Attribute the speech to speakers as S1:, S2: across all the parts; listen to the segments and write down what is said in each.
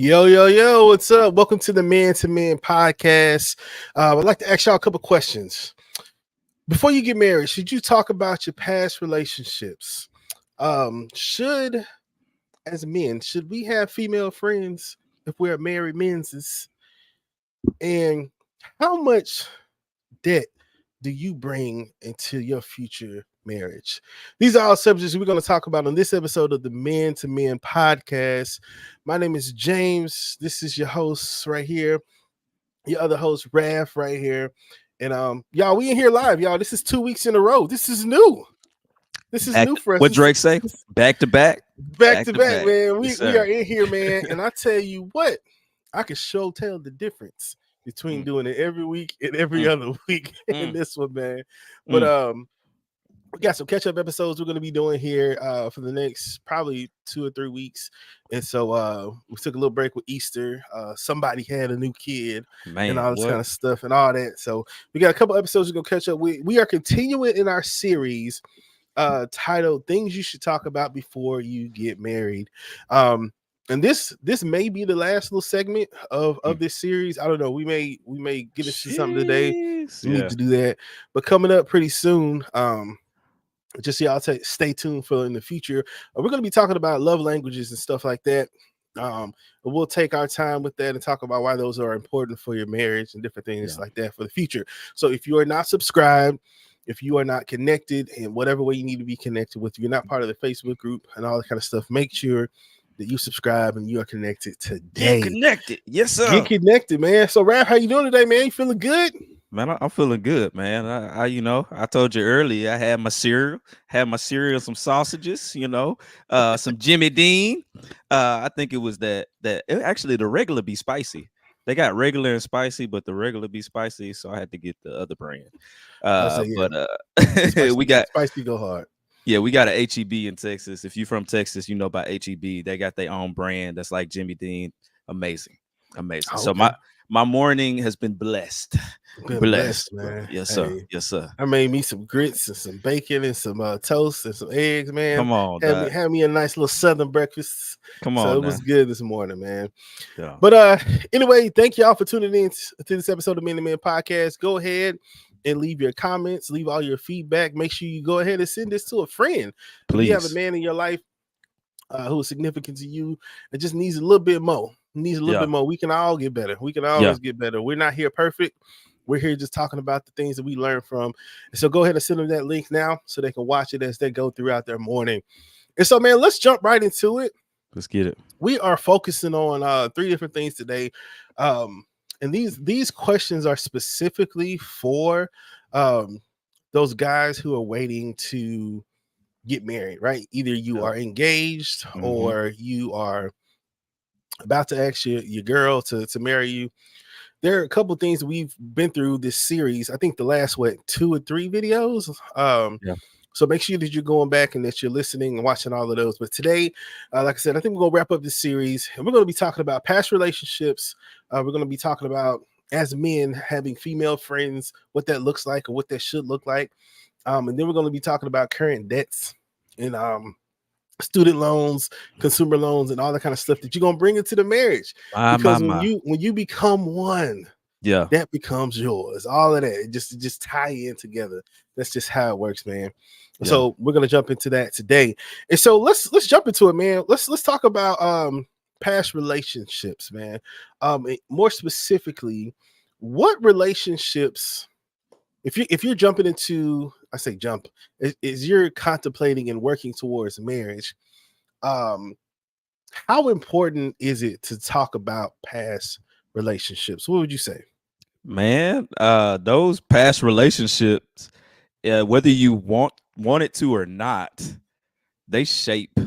S1: Yo, what's up? Welcome to the Man to Man podcast. I'd like to ask y'all a couple questions. Before you get married, should you talk about your past relationships? As men, should we have female friends if we're married men's? And how much debt do you bring into your future marriage? These are all subjects we're going to talk about on this episode of the Man to Men podcast. My name is James. This is your host right here. Your other host, Raph, right here. And y'all, we in here live, y'all. This is 2 weeks in a row. This is new. This is new for us.
S2: What Drake say? Back to back.
S1: Back to back, man.
S2: Yes,
S1: we are in here, man. And I tell you what, I can show tell the difference between doing it every week and every other week in this one, man. But we got some catch-up episodes we're going to be doing here for the next probably 2 or 3 weeks. And so we took a little break with Easter. Somebody had a new kid, man, and all this kind of stuff and all that. So we got a couple episodes we're going to catch up with. We are continuing in our series titled Things You Should Talk About Before You Get Married. And this may be the last little segment of this series. I don't know. We may get into something today. We need to do that. But coming up pretty soon, just y'all stay tuned for in the future. We're going to be talking about love languages and stuff like that. We'll take our time with that and talk about why those are important for your marriage and different things like that for the future. So if you are not subscribed, if you are not connected in whatever way you need to be connected with, if you're not part of the Facebook group and all that kind of stuff, make sure that you subscribe and you are connected today.
S2: Get connected. Yes, sir.
S1: Get connected, man. So, Raph, how you doing today, man? You feeling good?
S2: Man, I'm feeling good, man. I told you earlier, I had my cereal, some sausages, some Jimmy Dean. I think it was actually the regular be spicy. They got regular and spicy, but the regular be spicy, so I had to get the other brand.
S1: We got spicy go hard.
S2: Yeah, we got an HEB in Texas. If you're from Texas, you know about HEB. They got their own brand that's like Jimmy Dean. Amazing. Okay. So my morning has been blessed.
S1: Blessed, man.
S2: Yes, sir. Hey. Yes, sir.
S1: I made me some grits and some bacon and some toast and some eggs, man.
S2: Come on,
S1: had me a nice little Southern breakfast.
S2: Come on,
S1: so it was good this morning, man.
S2: Yeah.
S1: But anyway, thank y'all for tuning in to this episode of Man to Man Podcast. Go ahead and leave your comments, leave all your feedback. Make sure you go ahead and send this to a friend.
S2: Please.
S1: If you have a man in your life who is significant to you, it just needs a little bit more. Bit more. We can all get better. We can always get better. We're not here perfect. We're here just talking about the things that we learned from. And so go ahead and send them that link now so they can watch it as they go throughout their morning. And so, man, let's jump right into it.
S2: Let's get it.
S1: We are focusing on 3 different things today. And these questions are specifically for those guys who are waiting to get married, right? Either you are engaged or you are about to ask your girl to marry you. There are a couple of things we've been through this series. I think the last 2 or 3 videos. So make sure that you're going back and that you're listening and watching all of those. But today, like I said, I think we're going to wrap up this series and we're going to be talking about past relationships. We're going to be talking about, as men, having female friends, what that looks like or what that should look like. And then we're going to be talking about current debts and student loans, consumer loans, and all that kind of stuff that you're going to bring into the marriage. Because when you become one, that becomes yours. All of that, it just tie in together. That's just how it works, man. Yeah. So we're gonna jump into that today. And so let's jump into it, man. Let's talk about past relationships, man. More specifically, what relationships, if you're jumping into, I say jump, is you're contemplating and working towards marriage, how important is it to talk about past relationships? What would you say?
S2: Man, those past relationships, whether you want it to or not, they shape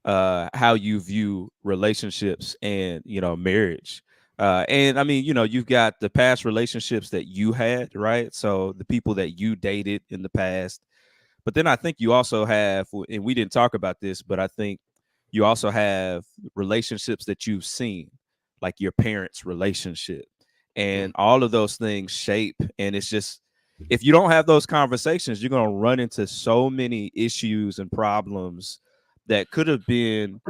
S2: how you view relationships and marriage. And I mean, you've got the past relationships that you had, right? So the people that you dated in the past. But then I think you also have, and we didn't talk about this, but I think you also have relationships that you've seen, like your parents' relationship. And all of those things shape. And it's just, if you don't have those conversations, you're going to run into so many issues and problems that could have been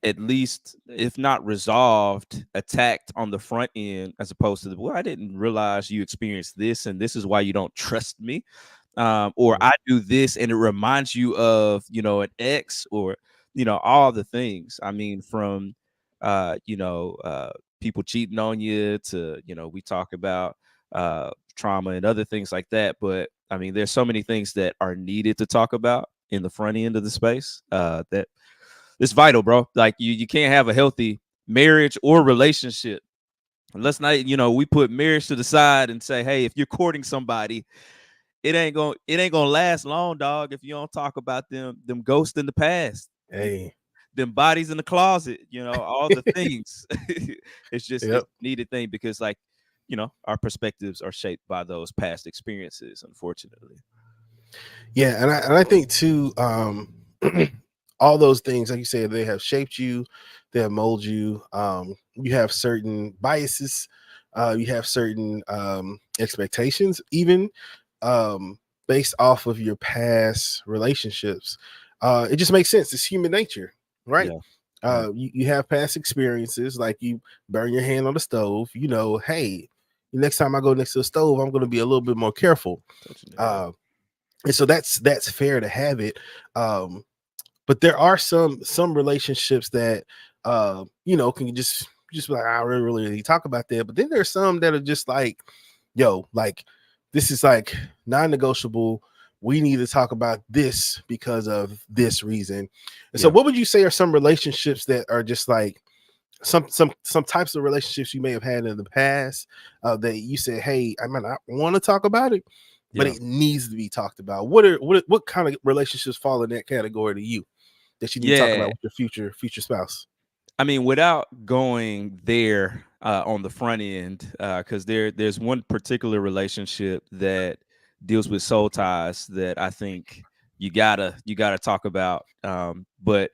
S2: at least, if not resolved, attacked on the front end, as opposed to the, well, I didn't realize you experienced this, and this is why you don't trust me. Or
S1: Mhm.
S2: I do this and it reminds you of, an ex, or, all the things. I mean, from, people cheating on you to, we talk about trauma and other things like that. But I mean, there's so many things that are needed to talk about in the front end of the space that it's vital, bro. Like you can't have a healthy marriage or relationship. Let's not, we put marriage to the side and say, hey, if you're courting somebody, it ain't gonna last long, dog, if you don't talk about them ghosts in the past,
S1: Hey,
S2: them bodies in the closet, all the things. It's
S1: yep.
S2: a needed thing because, like, our perspectives are shaped by those past experiences, unfortunately.
S1: Yeah, and I think too, all those things, like you said, they have shaped you, they have molded you. You have certain biases, you have certain expectations, even um, based off of your past relationships. It just makes sense. It's human nature, right?
S2: Yeah. Right.
S1: You have past experiences, like you burn your hand on the stove. You know, hey, next time I go next to the stove, I'm going to be a little bit more careful.
S2: Touching it. Yeah.
S1: Uh, and so that's fair to have it. Um, but there are some relationships that can just be like, I really talk about that. But then there's some that are just like, yo, like this is like non-negotiable. We need to talk about this because of this reason. And so
S2: Yeah.
S1: what would you say are some relationships that are just like some types of relationships you may have had in the past that you said, hey, I might not want to talk about it, but
S2: Yeah.
S1: it needs to be talked about. What kind of relationships fall in that category to you that you need to talk about
S2: Yeah.
S1: with your future spouse?
S2: I mean, without going there on the front end, because there's one particular relationship that deals with soul ties that I think you gotta talk about. But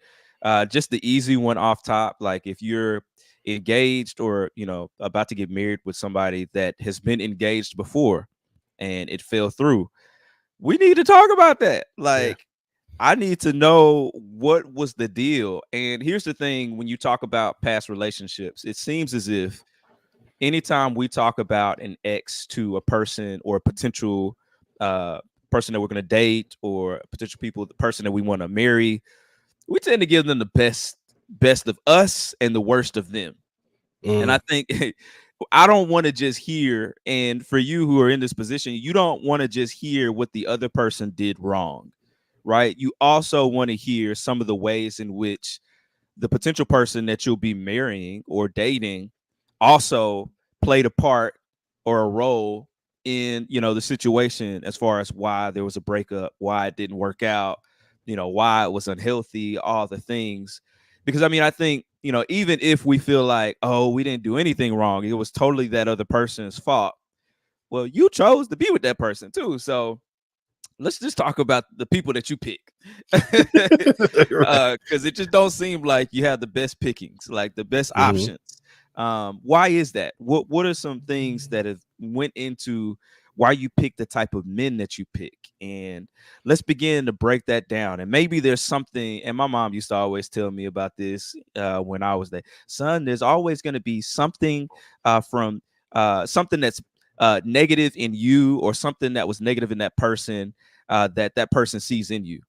S2: just the easy one off top, like if you're engaged or about to get married with somebody that has been engaged before and it fell through, we need to talk about that.
S1: Yeah.
S2: Like, I need to know what was the deal. And here's the thing, when you talk about past relationships, it seems as if anytime we talk about an ex to a person or a potential uh, person that we're going to date, or a potential the person that we want to marry, we tend to give them the best of us and the worst of them. And
S1: Mm,
S2: I think I don't want to just hear, and for you who are in this position, you don't want to just hear what the other person did wrong, right? You also want to hear some of the ways in which the potential person that you'll be marrying or dating also played a part or a role in the situation, as far as why there was a breakup, why it didn't work out, why it was unhealthy, all the things. Because I mean, I think, even if we feel like, oh, we didn't do anything wrong, it was totally that other person's fault, well, you chose to be with that person too. So let's just talk about the people that you pick.
S1: right.
S2: Because it just don't seem like you have the best pickings, like the best
S1: Hmm.
S2: options. Why is that? What are some things that have went into why you pick the type of men that you pick? And let's begin to break that down. And maybe there's something, and my mom used to always tell me about this when I was there. Son, there's always going to be something from something that's negative in you, or something that was negative in that person, that person sees in you,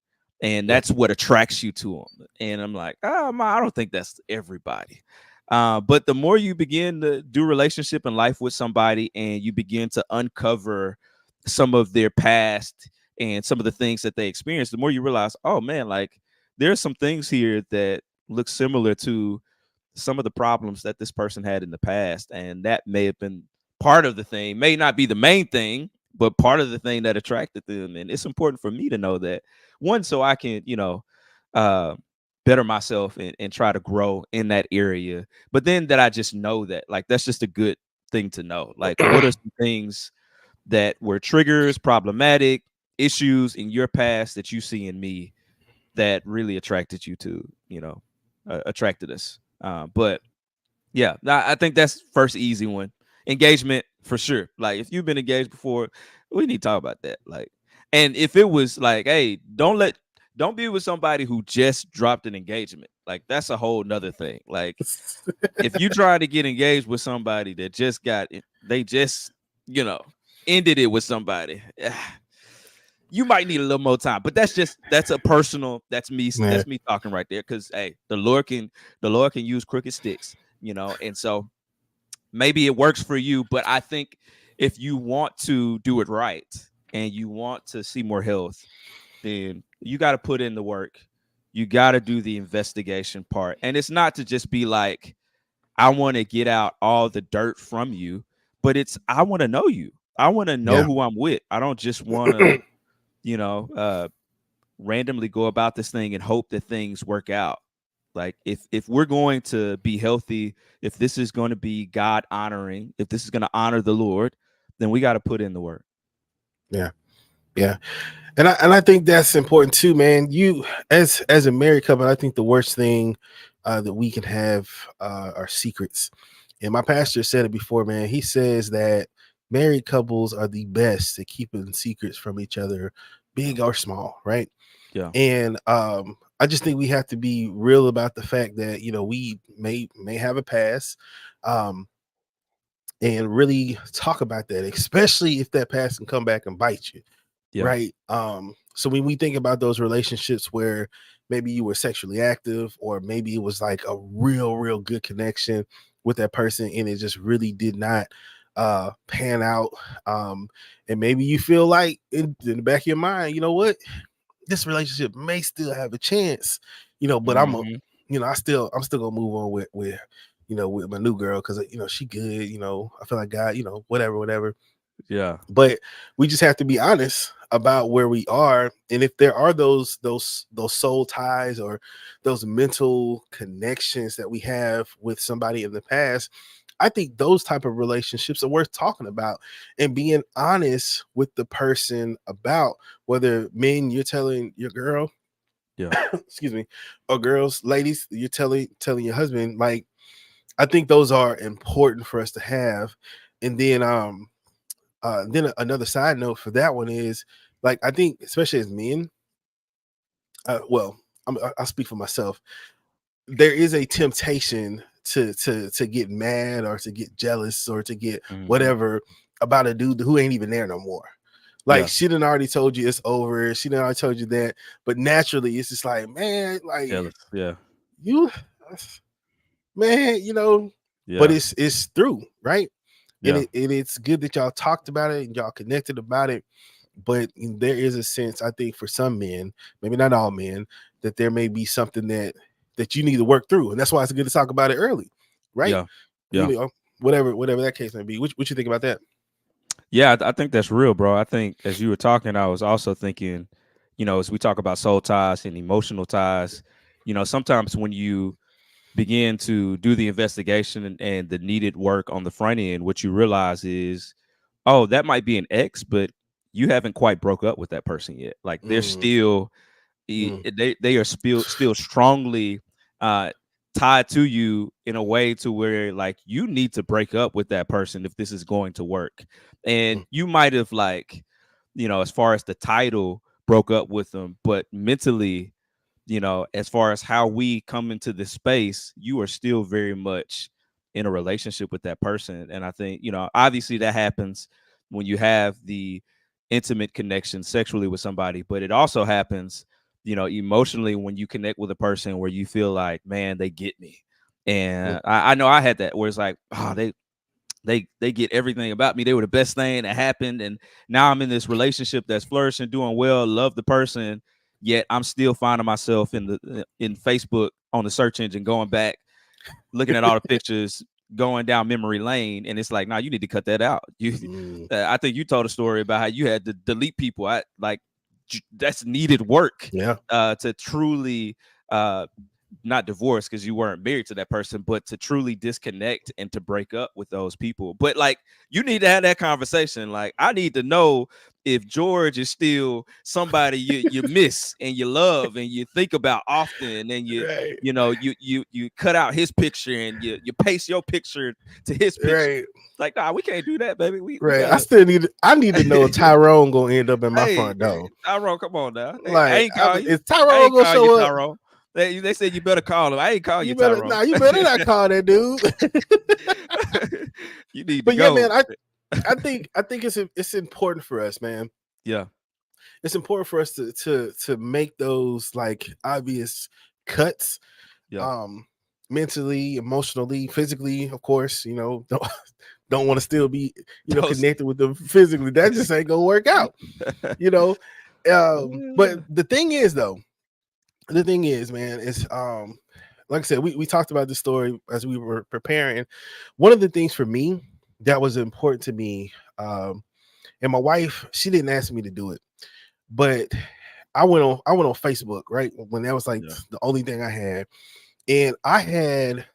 S2: and
S1: Yep.
S2: that's what attracts you to them. And I'm like, oh, I don't think that's everybody. But the more you begin to do relationship and life with somebody, and you begin to uncover some of their past and some of the things that they experienced, the more you realize, oh man, like there's some things here that look similar to some of the problems that this person had in the past. And that may have been part of the thing, may not be the main thing, but part of the thing that attracted them. And it's important for me to know that, one, so I can, uh, better myself and try to grow in that area. But then that I just know that, like, that's just a good thing to know. Like, what are some things that were triggers, problematic issues in your past that you see in me that really attracted you to, attracted us. But yeah, I think that's first easy one. Engagement for sure. Like, if you've been engaged before, we need to talk about that. Like, and if it was like, hey, don't be with somebody who just dropped an engagement. Like that's a whole nother thing. Like if you try to get engaged with somebody that just got it, they just, you know, ended it with somebody, you might need a little more time. But that's a personal,
S1: Yeah,
S2: that's me talking right there. Cause hey, the Lord can use crooked sticks, and so maybe it works for you, but I think if you want to do it right and you want to see more health, then you got to put in the work. You got to do the investigation part. And it's not to just be like, I want to get out all the dirt from you, but it's, I want to know you. I want to know
S1: yeah,
S2: who I'm with. I don't just want to, you know, uh, randomly go about this thing and hope that things work out. Like if we're going to be healthy, if this is going to be God honoring, if this is going to honor the Lord, then we got to put in the work.
S1: yeah, yeah. And I think that's important too, man. You as a married couple, I think the worst thing that we can have are secrets. And my pastor said it before, man. He says that married couples are the best at keeping secrets from each other, big or small, right?
S2: Yeah.
S1: And I just think we have to be real about the fact that we may have a past, um, and really talk about that, especially if that past can come back and bite you,
S2: Yeah.
S1: right? So when we think about those relationships where maybe you were sexually active, or maybe it was like a real good connection with that person, and it just really did not pan out, and maybe you feel like in the back of your mind, you know what, this relationship may still have a chance, but
S2: Hmm.
S1: I'm still gonna move on with my new girl, because she good, I feel like God, whatever.
S2: Yeah.
S1: But we just have to be honest about where we are, and if there are those soul ties, or those mental connections that we have with somebody in the past, I think those type of relationships are worth talking about, and being honest with the person about, whether men, you're telling your girl,
S2: Yeah.
S1: excuse me, or girls, ladies, you're telling your husband. Like, I think those are important for us to have. And then another side note for that one is, like, I think especially as men, well, I'll speak for myself. There is a temptation to get mad, or to get jealous, or to get
S2: Hmm.
S1: whatever about a dude who ain't even there no more. Like,
S2: Yeah.
S1: she done already told you it's over. She done already told you that. But naturally, it's just like, man, like,
S2: Jealous. Yeah.
S1: you, man, but
S2: Yeah.
S1: it's through, right? And
S2: Yeah.
S1: it's good that y'all talked about it and y'all connected about it. But there is a sense, I think, for some men, maybe not all men, that there may be something that you need to work through, and that's why it's good to talk about it early, right?
S2: Yeah.
S1: You
S2: Yeah.
S1: know, whatever that case may be. What you think about that?
S2: Yeah. I think that's real, bro. I think as you were talking, I was also thinking, as we talk about soul ties and emotional ties, sometimes when you begin to do the investigation and the needed work on the front end, what you realize is, oh, that might be an ex, but you haven't quite broke up with that person yet. Like they're
S1: Mm,
S2: still
S1: mm,
S2: they are still strongly uh tied to you in a way to where like you need to break up with that person if this is going to work. And
S1: mm,
S2: you might have like, as far as the title, broke up with them, but mentally, as far as how we come into this space, you are still very much in a relationship with that person. And I think, obviously that happens when you have the intimate connection sexually with somebody, but it also happens, emotionally when you connect with a person where you feel like, man, they get me.
S1: mm,
S2: And I know I had that where it's like, oh, they get everything about me. They were the best thing that happened, and now I'm in this relationship that's flourishing, doing well, love the person. Yet I'm still finding myself in Facebook on the search engine, going back, looking at all the pictures, going down memory lane, and it's like, nah, you need to cut that out.
S1: mm.
S2: I think you told a story about how you had to delete people. I like that's needed work
S1: Yeah.
S2: to truly uh, not divorce because you weren't married to that person, but to truly disconnect and to break up with those people. But like, you need to have that conversation. Like, I need to know if George is still somebody you miss and you love and you think about often, and
S1: Right,
S2: you cut out his picture and you paste your picture to his picture.
S1: right,
S2: Like, nah, we can't do that, baby. We
S1: right.
S2: gotta.
S1: I need to know if Tyrone gonna end up in my
S2: Hey,
S1: front door.
S2: Tyrone, come on now. I
S1: Like,
S2: ain't call you.
S1: is
S2: I
S1: Tyrone
S2: ain't
S1: gonna
S2: call you,
S1: show up?
S2: Tyrone. They said you better call him. I ain't call you,
S1: You better,
S2: Tyrone.
S1: nah, you better not call that dude.
S2: You need to
S1: But yeah, man,
S2: go.
S1: I think it's important for us, man.
S2: Yeah,
S1: It's important for us to make those like obvious cuts,
S2: yeah.
S1: um, mentally, emotionally, physically. Of course, don't want to still be
S2: Those.
S1: connected with them physically. That just ain't gonna work out, you know. But the thing is, man, is like I said, we talked about this story as we were preparing. One of the things for me that was important to me, and my wife, she didn't ask me to do it, but I went on Facebook, right? When that was like
S2: Yeah,
S1: the only thing I had. And I had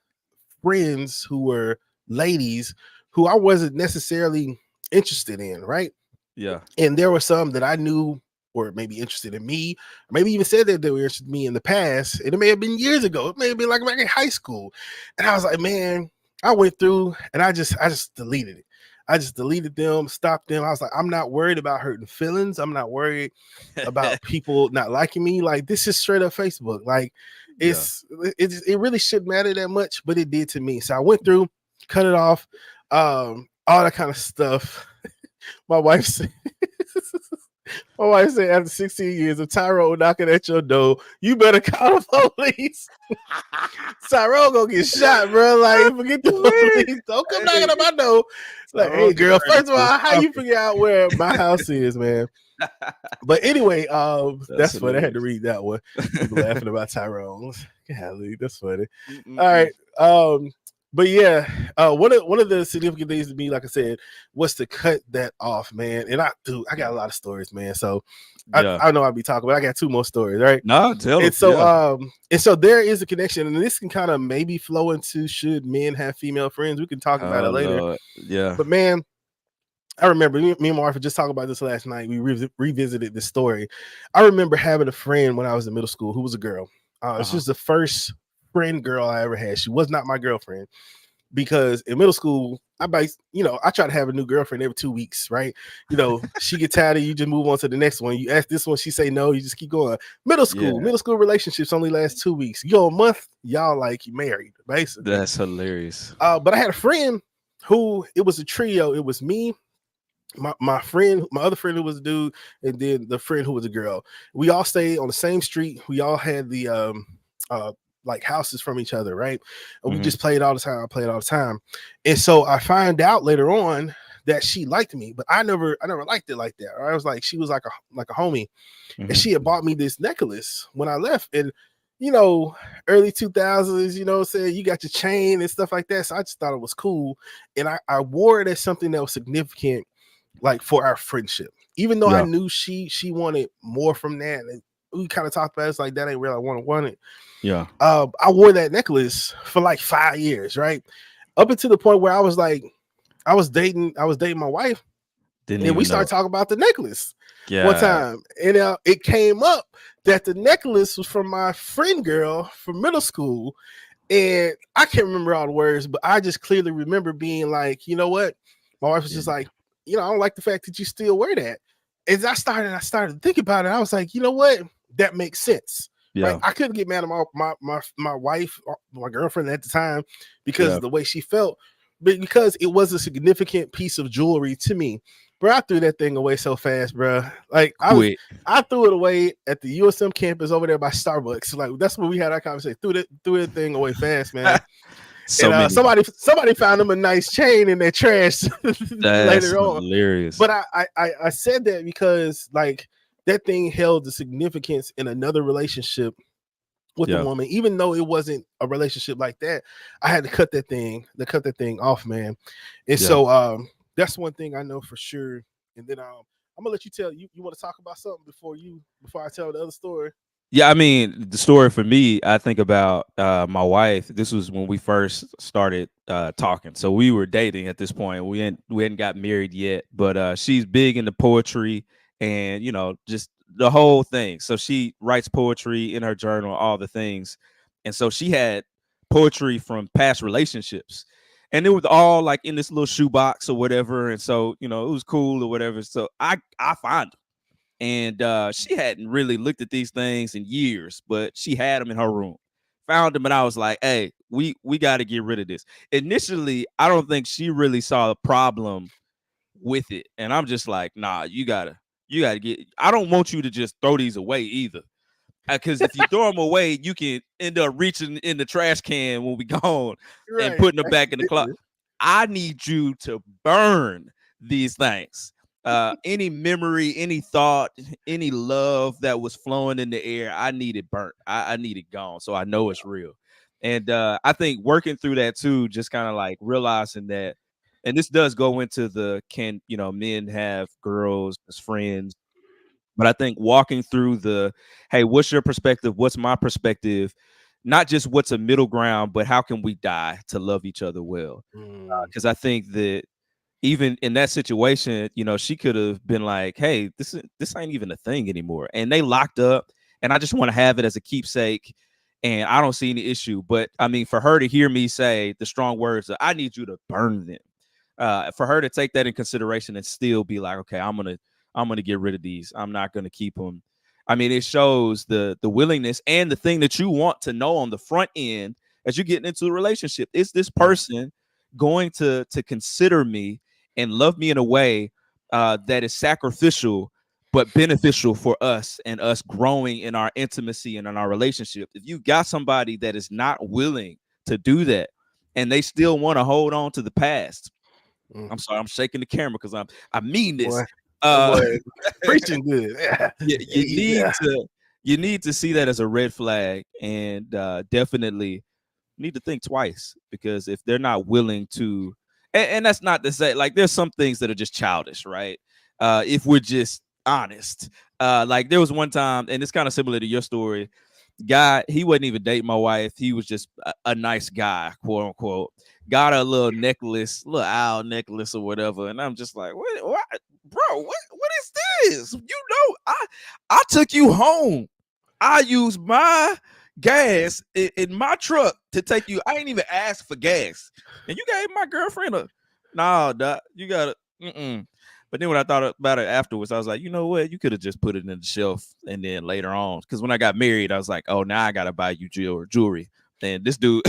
S1: friends who were ladies who I wasn't necessarily interested in, right?
S2: yeah,
S1: And there were some that I knew were maybe interested in me, or maybe even said that they were interested in me in the past. And it may have been years ago. It may have been like back in high school. And I was like, man, I went through and I just deleted it. I just deleted them, stopped them. I was like, I'm not worried about hurting feelings. I'm not worried about people not liking me. Like, this is straight up Facebook. Like,
S2: yeah.
S1: it really shouldn't matter that much, but it did to me. So I went through, cut it off, all that kind of stuff. My wife said, my wife said, after 16 years of Tyrone knocking at your door, you better call the police. Tyrone gonna get shot, bro. Like, forget the police. Don't come knocking
S2: Hey,
S1: at my door. Like,
S2: Tyrone
S1: hey,
S2: getting
S1: girl,
S2: ready
S1: first of
S2: for his
S1: all, how you
S2: coffee.
S1: figure out where my house is, man? But anyway,
S2: That's
S1: that's funny. I had to
S2: hilarious.
S1: read that one. People laughing about Tyrone. Golly, that's funny. All
S2: Mm-mm-mm.
S1: right. But yeah, one of the significant things to me, like I said, was to cut that off, man. And I got a lot of stories, man. So
S2: Yeah.
S1: I know I'll be talking, but I got two more stories, right?
S2: No, tell
S1: And
S2: him.
S1: so
S2: Yeah.
S1: there is a connection, and this can kind of maybe flow into should men have female friends. We can talk about it
S2: Oh
S1: later.
S2: Lord. Yeah.
S1: But man, I remember me and my wife were just talking about this last night. We revisited this story. I remember having a friend when I was in middle school who was a girl. She
S2: Uh-huh.
S1: was the first friend girl I ever had. She was not my girlfriend because in middle school, I try to have a new girlfriend every 2 weeks, right? She get tired of you, just move on to the next one. You ask this one, she say no, you just keep going.
S2: Yeah.
S1: Middle school relationships only last 2 weeks. You go a month, y'all like you married, basically.
S2: That's hilarious.
S1: But I had a friend who it was a trio. It was me, my friend, my other friend who was a dude, and then the friend who was a girl. We all stayed on the same street. We all had the like houses from each other, right? And we
S2: Hmm.
S1: just played all the time. I played all the time. And so I find out later on that she liked me, but I never liked it like that. I was like, she was like a homie. And
S2: Hmm.
S1: she had bought me this necklace when I left. And you know, early 2000s, saying you got your chain and stuff like that. So I just thought it was cool. And I wore it as something that was significant, like for our friendship. Even though I
S2: Yeah.
S1: knew she wanted more from that, and we kind of talked about it, it's like that ain't really what I wanted.
S2: Yeah.
S1: I wore that necklace for like 5 years, right? Up until the point where I was like, I was dating my wife,
S2: Didn't
S1: and we
S2: even
S1: started
S2: know.
S1: talking about the necklace one
S2: Yeah.
S1: time, and it came up that the necklace was from my friend girl from middle school, and I can't remember all the words, but I just clearly remember being like, you know what? My wife was just like, I don't like the fact that you still wear that. As I started to think about it, I was like, you know what? That makes sense. Right.
S2: Yeah.
S1: I couldn't get mad at my wife, or my girlfriend at the time because
S2: Yeah.
S1: of the way she felt, but because it was a significant piece of jewelry to me. Bro, I threw that thing away so fast, bro. Like
S2: Quit.
S1: I threw it away at the USM campus over there by Starbucks. Like that's when we had our conversation. Threw that thing away fast, man. And
S2: So many.
S1: somebody found them a nice chain in their trash
S2: That's
S1: later on.
S2: hilarious.
S1: But I said that because like that thing held the significance in another relationship with a
S2: Yeah.
S1: woman, even though it wasn't a relationship like that. I had to cut that thing off, man. And
S2: Yeah.
S1: so that's one thing I know for sure. And then I'm gonna let you tell you want to talk about something before I tell the other story.
S2: Yeah, I mean, the story for me, I think about my wife. This was when we first started talking. So we were dating at this point. We hadn't got married yet, but she's big into poetry, and just the whole thing. So she writes poetry in her journal, all the things, and so she had poetry from past relationships, and it was all like in this little shoebox or whatever. And so it was cool or whatever. So I find them, and she hadn't really looked at these things in years, but she had them in her room. Found them, and I was like, "Hey, we got to get rid of this." Initially, I don't think she really saw a problem with it, and I'm just like, "Nah, you gotta get. I don't want you to just throw these away either, because if you throw them away, you can end up reaching in the trash can when we gone and
S1: Right.
S2: putting them back in the closet. I need you to burn these things. Any memory, any thought, any love that was flowing in the air, I need it burnt. I need it gone, so I know it's real. And I think working through that too, just kind of like realizing that, and this does go into the can men have girls as friends, but I think walking through the, hey, what's your perspective? What's my perspective? Not just what's a middle ground, but how can we die to love each other well?
S1: Mm,
S2: Because I think that even in that situation, she could have been like, "Hey, this ain't even a thing anymore," and they locked up, and I just want to have it as a keepsake, and I don't see any issue. But I mean, for her to hear me say the strong words, "I need you to burn them," for her to take that in consideration and still be like, "Okay, I'm gonna get rid of these. I'm not gonna keep them." I mean, it shows the willingness and the thing that you want to know on the front end as you're getting into a relationship. Is this
S1: yeah.
S2: person going to consider me and love me in a way that is sacrificial but beneficial for us and us growing in our intimacy and in our relationship? If you got somebody that is not willing to do that and they still want to hold on to the past,
S1: Mm.
S2: I'm sorry, I'm shaking the camera because I mean this.
S1: Boy, that
S2: Uh,
S1: boy preaching good. Yeah.
S2: you need
S1: Yeah.
S2: to see that as a red flag, and definitely need to think twice, because if they're not willing to, and that's not to say like there's some things that are just childish, right? If we're just honest, like there was one time, and it's kind of similar to your story. Guy, he wasn't even dating my wife. He was just a nice guy, quote unquote. Got a little necklace, little owl necklace or whatever, and I'm just like, what, bro? What is this? I took you home. I used my gas in my truck to take you. I ain't even asked for gas, and you gave my girlfriend a nah, doc, you got it. But then when I thought about it afterwards, I was like, you know what? You could have just put it in the shelf, and then later on, because when I got married, I was like, oh, now I gotta buy you jewelry. And this dude,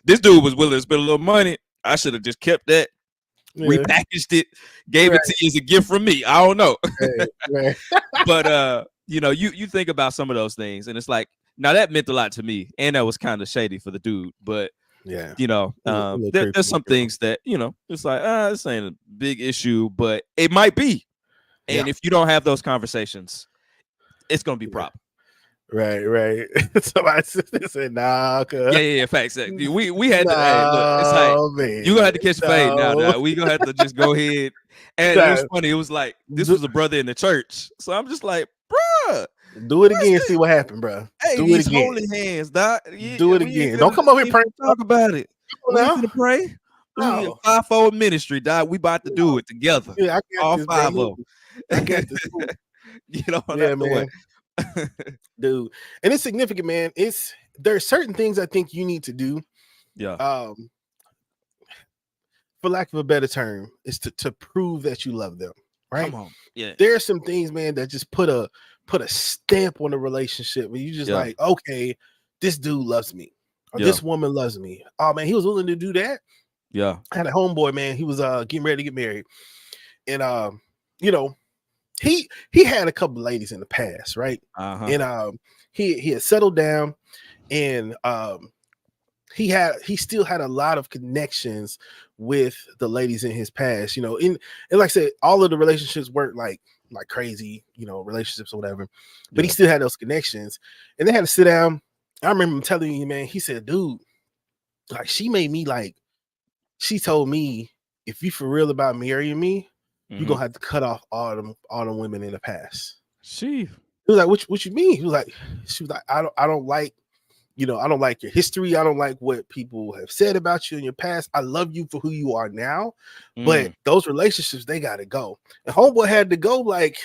S2: this dude was willing to spend a little money. I should have just kept that,
S1: Yeah.
S2: repackaged it, gave
S1: Right.
S2: it to you as a gift from me. I don't know.
S1: Right. Right.
S2: But you think about some of those things, and it's like, now that meant a lot to me, and that was kind of shady for the dude. But
S1: Yeah. A little
S2: there's
S1: creepy.
S2: some things that it's like, this ain't a big issue, but it might be.
S1: Yeah.
S2: And if you don't have those conversations, it's gonna be a
S1: Yeah.
S2: problem.
S1: Right. Right. Somebody said, "Nah,
S2: Yeah,
S1: cuz
S2: yeah, yeah. Facts. We had to. Hey, look, it's like
S1: no,
S2: you gonna
S1: man,
S2: have to catch a fade now.
S1: no."
S2: Dog. We gonna have to just go ahead. And it was
S1: Nah,
S2: funny. It was like this
S1: do,
S2: was a brother in the church, so I'm just like, bruh,
S1: do it
S2: what's
S1: again.
S2: this?
S1: See what happened, bro.
S2: Hey,
S1: Do it
S2: these
S1: again.
S2: holy hands, doc.
S1: Do it
S2: We ain't
S1: again.
S2: finna,
S1: Don't come over here
S2: we ain't
S1: praying
S2: finna talk about it. We ain't
S1: now.
S2: finna pray. We
S1: No,
S2: fivefold ministry, doc. We about to do
S1: no.
S2: it together.
S1: Yeah, I got
S2: All
S1: this, bro.
S2: five of
S1: Look, I got this. Ooh,
S2: you don't
S1: yeah,
S2: have to
S1: man,
S2: wait.
S1: dude. And it's significant, man. There's certain things I think you need to do.
S2: Yeah.
S1: Um, for lack of a better term, is to prove that you love them, right?
S2: Come on. Yeah.
S1: There are some things, man, that just put a stamp on the relationship where you just
S2: Yeah.
S1: like, okay, this dude loves me, or
S2: Yeah.
S1: this woman loves me. Oh man, he was willing to do that.
S2: Yeah.
S1: I had a homeboy, man. He was getting ready to get married, and you know, he had a couple ladies in the past, right?
S2: Uh-huh.
S1: And he had settled down, and he still had a lot of connections with the ladies in his past, and like I said, all of the relationships weren't like crazy, relationships or whatever, but he
S2: Yeah.
S1: still had those connections, and they had to sit down. I remember him telling me, man, he said, dude, like she told me, if you for real about marrying me, you're
S2: Mm-hmm.
S1: gonna have to cut off all them women in the past.
S2: She.
S1: He was like, what you mean? She was like, I don't like I don't like your history. I don't like what people have said about you in your past. I love you for who you are now. But
S2: Mm,
S1: those relationships, they got to go. And homeboy had to go like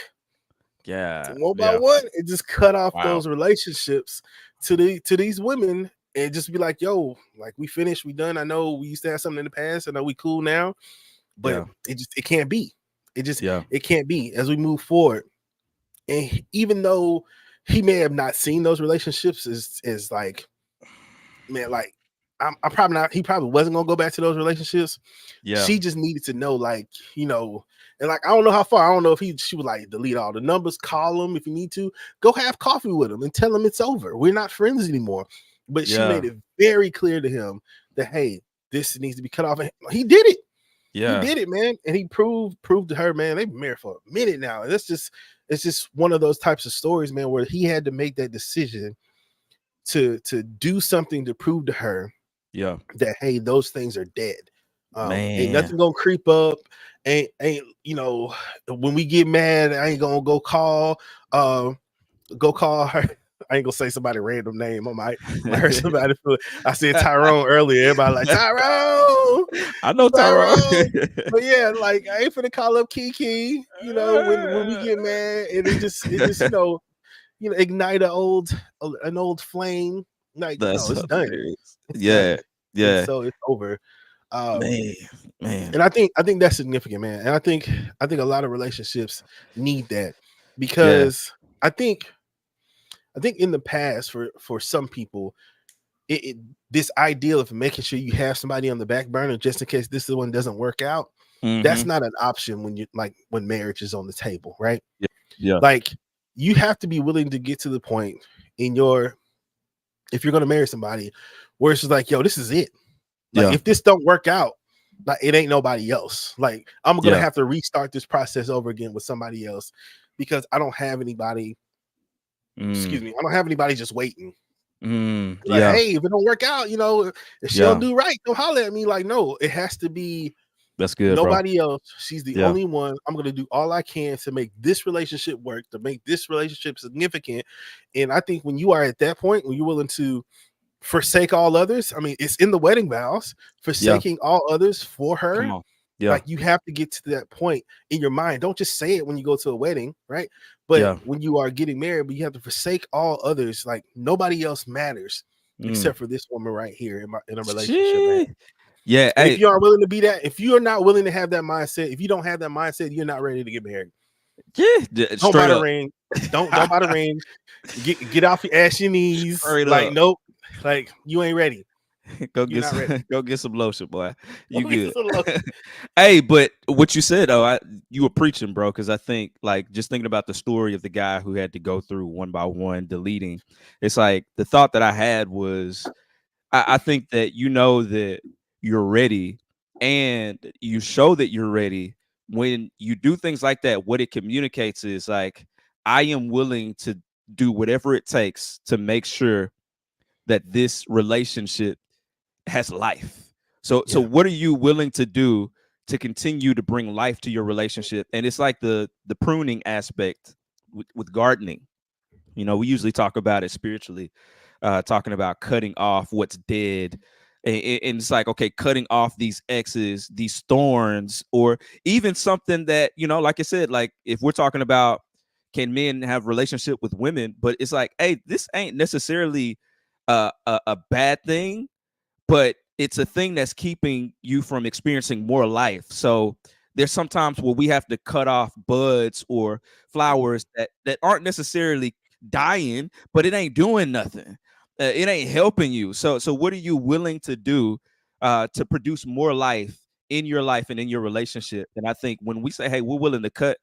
S2: yeah,
S1: one by
S2: yeah.
S1: one and just cut off
S2: Wow.
S1: those relationships to these women and just be like, yo, like we finished, we done. I know we used to have something in the past. I know we cool now, but
S2: Yeah,
S1: it can't be.
S2: yeah,
S1: It can't be as we move forward. And even though he may have not seen those relationships as like, man, like I'm probably not. He probably wasn't gonna go back to those relationships.
S2: yeah,
S1: She just needed to know, like, and like I don't know how far. I don't know if she would like delete all the numbers, call him if you need to, go have coffee with him and tell him it's over. We're not friends anymore. But she
S2: yeah,
S1: made it very clear to him that hey, this needs to be cut off. And he did it. He
S2: yeah,
S1: did it, man, and he proved to her, man. They've been married for a minute now. And it's just one of those types of stories, man, where he had to make that decision to do something to prove to her
S2: yeah.
S1: that hey, those things are dead. Ain't
S2: Man.
S1: nothing gonna creep up. Ain't when we get mad, I ain't gonna go call her. I ain't gonna say somebody random name. I might hurt somebody. I said Tyrone earlier. Everybody like Tyrone,
S2: I know Tyrone.
S1: Tyrone. But yeah, like I ain't finna call up Kiki. When we get mad, and it just ignite an old flame. Like no,
S2: That's
S1: it's done.
S2: hilarious.
S1: It's
S2: Yeah,
S1: done. And
S2: yeah.
S1: so it's over. Um,
S2: Man, man.
S1: and I think that's significant, man. And I think a lot of relationships need that
S2: Yeah.
S1: because I think I think in the past for some people, it this ideal of making sure you have somebody on the back burner just in case this one doesn't work out, that's
S2: Mhm.
S1: not an option when you like when marriage is on the table, right?
S2: Yeah, yeah,
S1: Like you have to be willing to get to the point in your if you're gonna marry somebody where it's just like, yo, this is it. Like
S2: yeah,
S1: if this don't work out, like it ain't nobody else. Like I'm gonna
S2: yeah.
S1: have to restart this process over again with somebody else because I don't have anybody. Excuse
S2: Mm,
S1: me, I don't have anybody just waiting. Like,
S2: yeah,
S1: hey, if it don't work out, if she don't
S2: yeah.
S1: do right, don't holler at me. Like, no, it has to be
S2: That's good, bro.
S1: nobody else. She's the
S2: Yeah,
S1: only one. I'm gonna do all I can to make this relationship work, to make this relationship significant. And I think when you are at that point, when you're willing to forsake all others, I mean, it's in the wedding vows,
S2: yeah.
S1: forsaking all others for
S2: Come
S1: her.
S2: on. Yeah,
S1: Like you have to get to that point in your mind. Don't just say it when you go to a wedding, right? But
S2: yeah.
S1: when you are getting married, but you have to forsake all others. Like nobody else matters
S2: Mm.
S1: except for this woman right here in a relationship, man.
S2: Shit. Yeah,
S1: And if
S2: hey,
S1: you aren't willing to be that, if you're not willing to have that mindset, if you don't have that mindset, you're not ready to get married.
S2: yeah,
S1: Don't buy
S2: straight
S1: the
S2: up.
S1: ring. Don't buy the ring. Get off your ass your knees.
S2: Straight
S1: Like
S2: up.
S1: nope. Like you ain't ready.
S2: Go
S1: You're
S2: get
S1: not ready.
S2: some go get some lotion, boy. You
S1: Don't get
S2: good.
S1: some love.
S2: Hey, but what you said though, you were preaching, bro, because I think like just thinking about the story of the guy who had to go through one by one deleting, it's like the thought that I had was I think that you know that you're ready and you show that you're ready when you do things like that. What it communicates is like, I am willing to do whatever it takes to make sure that this relationship has life. So
S1: Yeah.
S2: what are you willing to do to continue to bring life to your relationship? And it's like the pruning aspect with gardening. We usually talk about it spiritually, talking about cutting off what's dead. And it's like, okay, cutting off these X's, these thorns, or even something that, like I said, like if we're talking about can men have relationship with women, but it's like, hey, this ain't necessarily a bad thing, but it's a thing that's keeping you from experiencing more life. So there's sometimes where we have to cut off buds or flowers that aren't necessarily dying, but it ain't doing nothing. It ain't helping you. So what are you willing to do to produce more life in your life and in your relationship? And I think when we say, hey, we're willing to cut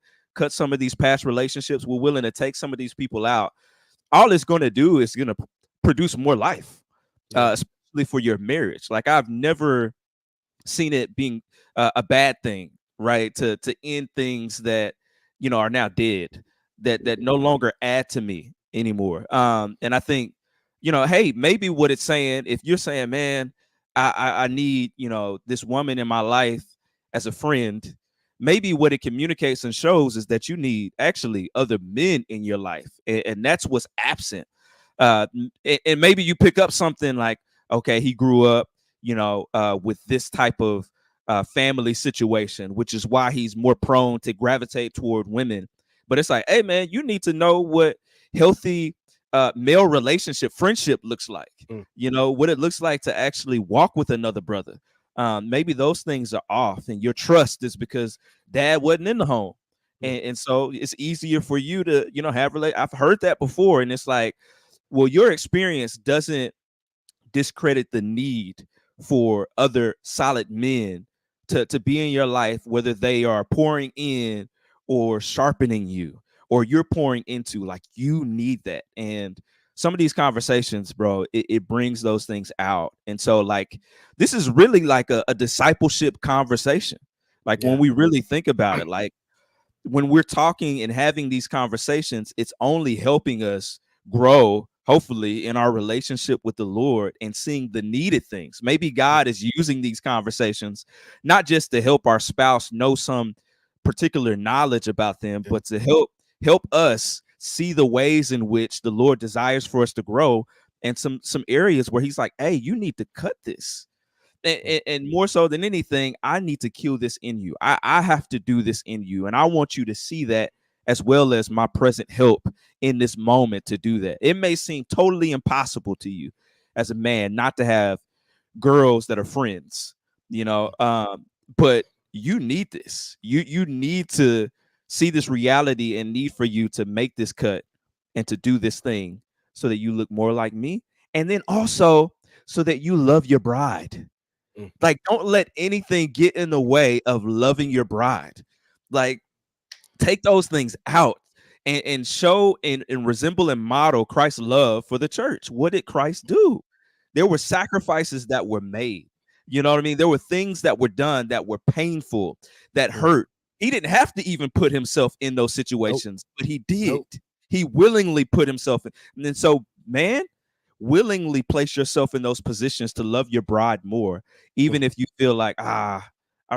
S2: some of these past relationships, we're willing to take some of these people out, all it's going to do is going to produce more life,
S1: Yeah.
S2: especially for your marriage. Like I've never seen it being a bad thing, right? To end things that are now dead, that no longer add to me anymore. And I think hey, maybe what it's saying, if you're saying, man, I need this woman in my life as a friend. Maybe what it communicates and shows is that you need actually other men in your life, and that's what's absent. And maybe you pick up something like, okay, he grew up, with this type of family situation, which is why he's more prone to gravitate toward women. But it's like, hey man, you need to know what healthy male relationship friendship looks like.
S1: mm,
S2: What it looks like to actually walk with another brother. Maybe those things are off, and your trust is because dad wasn't in the home,
S1: mm,
S2: and so it's easier for you to have I've heard that before, and it's like, well, your experience doesn't discredit the need for other solid men to be in your life, whether they are pouring in or sharpening you, or you're pouring into. Like, you need that. And some of these conversations, bro, it brings those things out. And so, like, this is really like a discipleship conversation. Like, when
S1: yeah.
S2: we really think about it, like, when we're talking and having these conversations, it's only helping us grow, hopefully, in our relationship with the Lord and seeing the needed things. Maybe God is using these conversations not just to help our spouse know some particular knowledge about them,
S1: Yeah.
S2: but to help us see the ways in which the Lord desires for us to grow, and some areas where he's like, hey, you need to cut this.
S1: Mm,
S2: And more so than anything, I need to kill this in you. I have to do this in you. And I want you to see that, as well as my present help in this moment to do that. It may seem totally impossible to you as a man not to have girls that are friends,
S1: mm,
S2: but you need this. You need to see this reality and need for you to make this cut and to do this thing so that you look more like me. And then also so that you love your bride.
S1: mm,
S2: Like, don't let anything get in the way of loving your bride. Like, take those things out, and show and resemble and model Christ's love for the church. What did Christ do? There were sacrifices that were made. You know what I mean? There were things that were done that were painful, that
S1: mm.
S2: hurt. He didn't have to even put himself in those
S1: Nope.
S2: situations, but he did.
S1: Nope.
S2: He willingly put himself in. And then, so, man, willingly place yourself in those positions to love your bride more,
S1: Mm,
S2: even if you feel like, I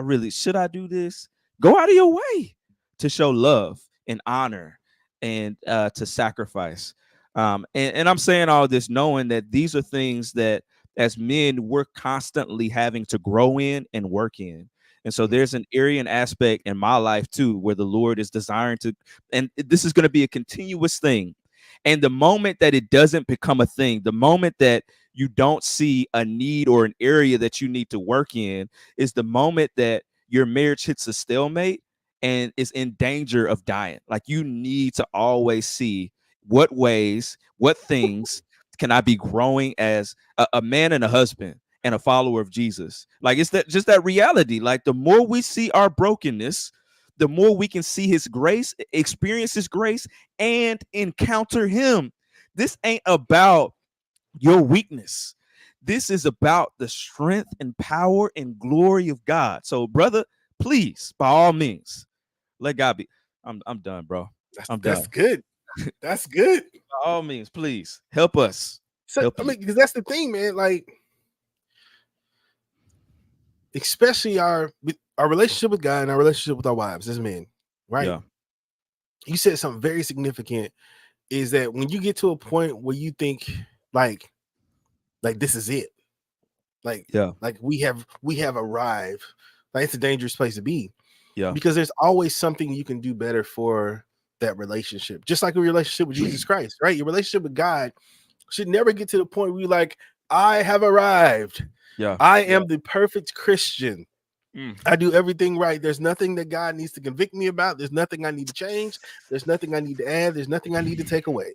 S2: really should I do this? Go out of your way to show love and honor, and to sacrifice. And I'm saying all this knowing that these are things that, as men, we're constantly having to grow in and work in. And so
S1: mm,
S2: there's an area and aspect in my life too where the Lord is desiring to, and this is going to be a continuous thing. And the moment that it doesn't become a thing, the moment that you don't see a need or an area that you need to work in, is the moment that your marriage hits a stalemate and is in danger of dying. Like, you need to always see what ways, what things can I be growing as a man and a husband and a follower of Jesus. Like, it's that, just that reality. Like, the more we see our brokenness, the more we can see his grace, experience his grace, and encounter him. This ain't about your weakness. This is about the strength and power and glory of God. So, brother, please, by all means, let God be. I'm done, bro. I'm
S1: that's
S2: done.
S1: good. That's good.
S2: By all means, please help us.
S1: So
S2: Help
S1: I
S2: you.
S1: mean, because that's the thing, man. Like, especially our relationship with God and our relationship with our wives as men, right?
S2: Yeah.
S1: You said something very significant. Is that when you get to a point where you think like like this is it, like
S2: Yeah.
S1: like we have arrived, like it's a dangerous place to be,
S2: Yeah.
S1: because there's always something you can do better for that relationship. Just like a relationship with Jesus Christ, right? Your relationship with God should never get to the point where you're like, I have arrived.
S2: Yeah.
S1: I am the perfect Christian.
S2: Mm.
S1: I do everything right. There's nothing that God needs to convict me about. There's nothing I need to change. There's nothing I need to add. There's nothing I need to take away.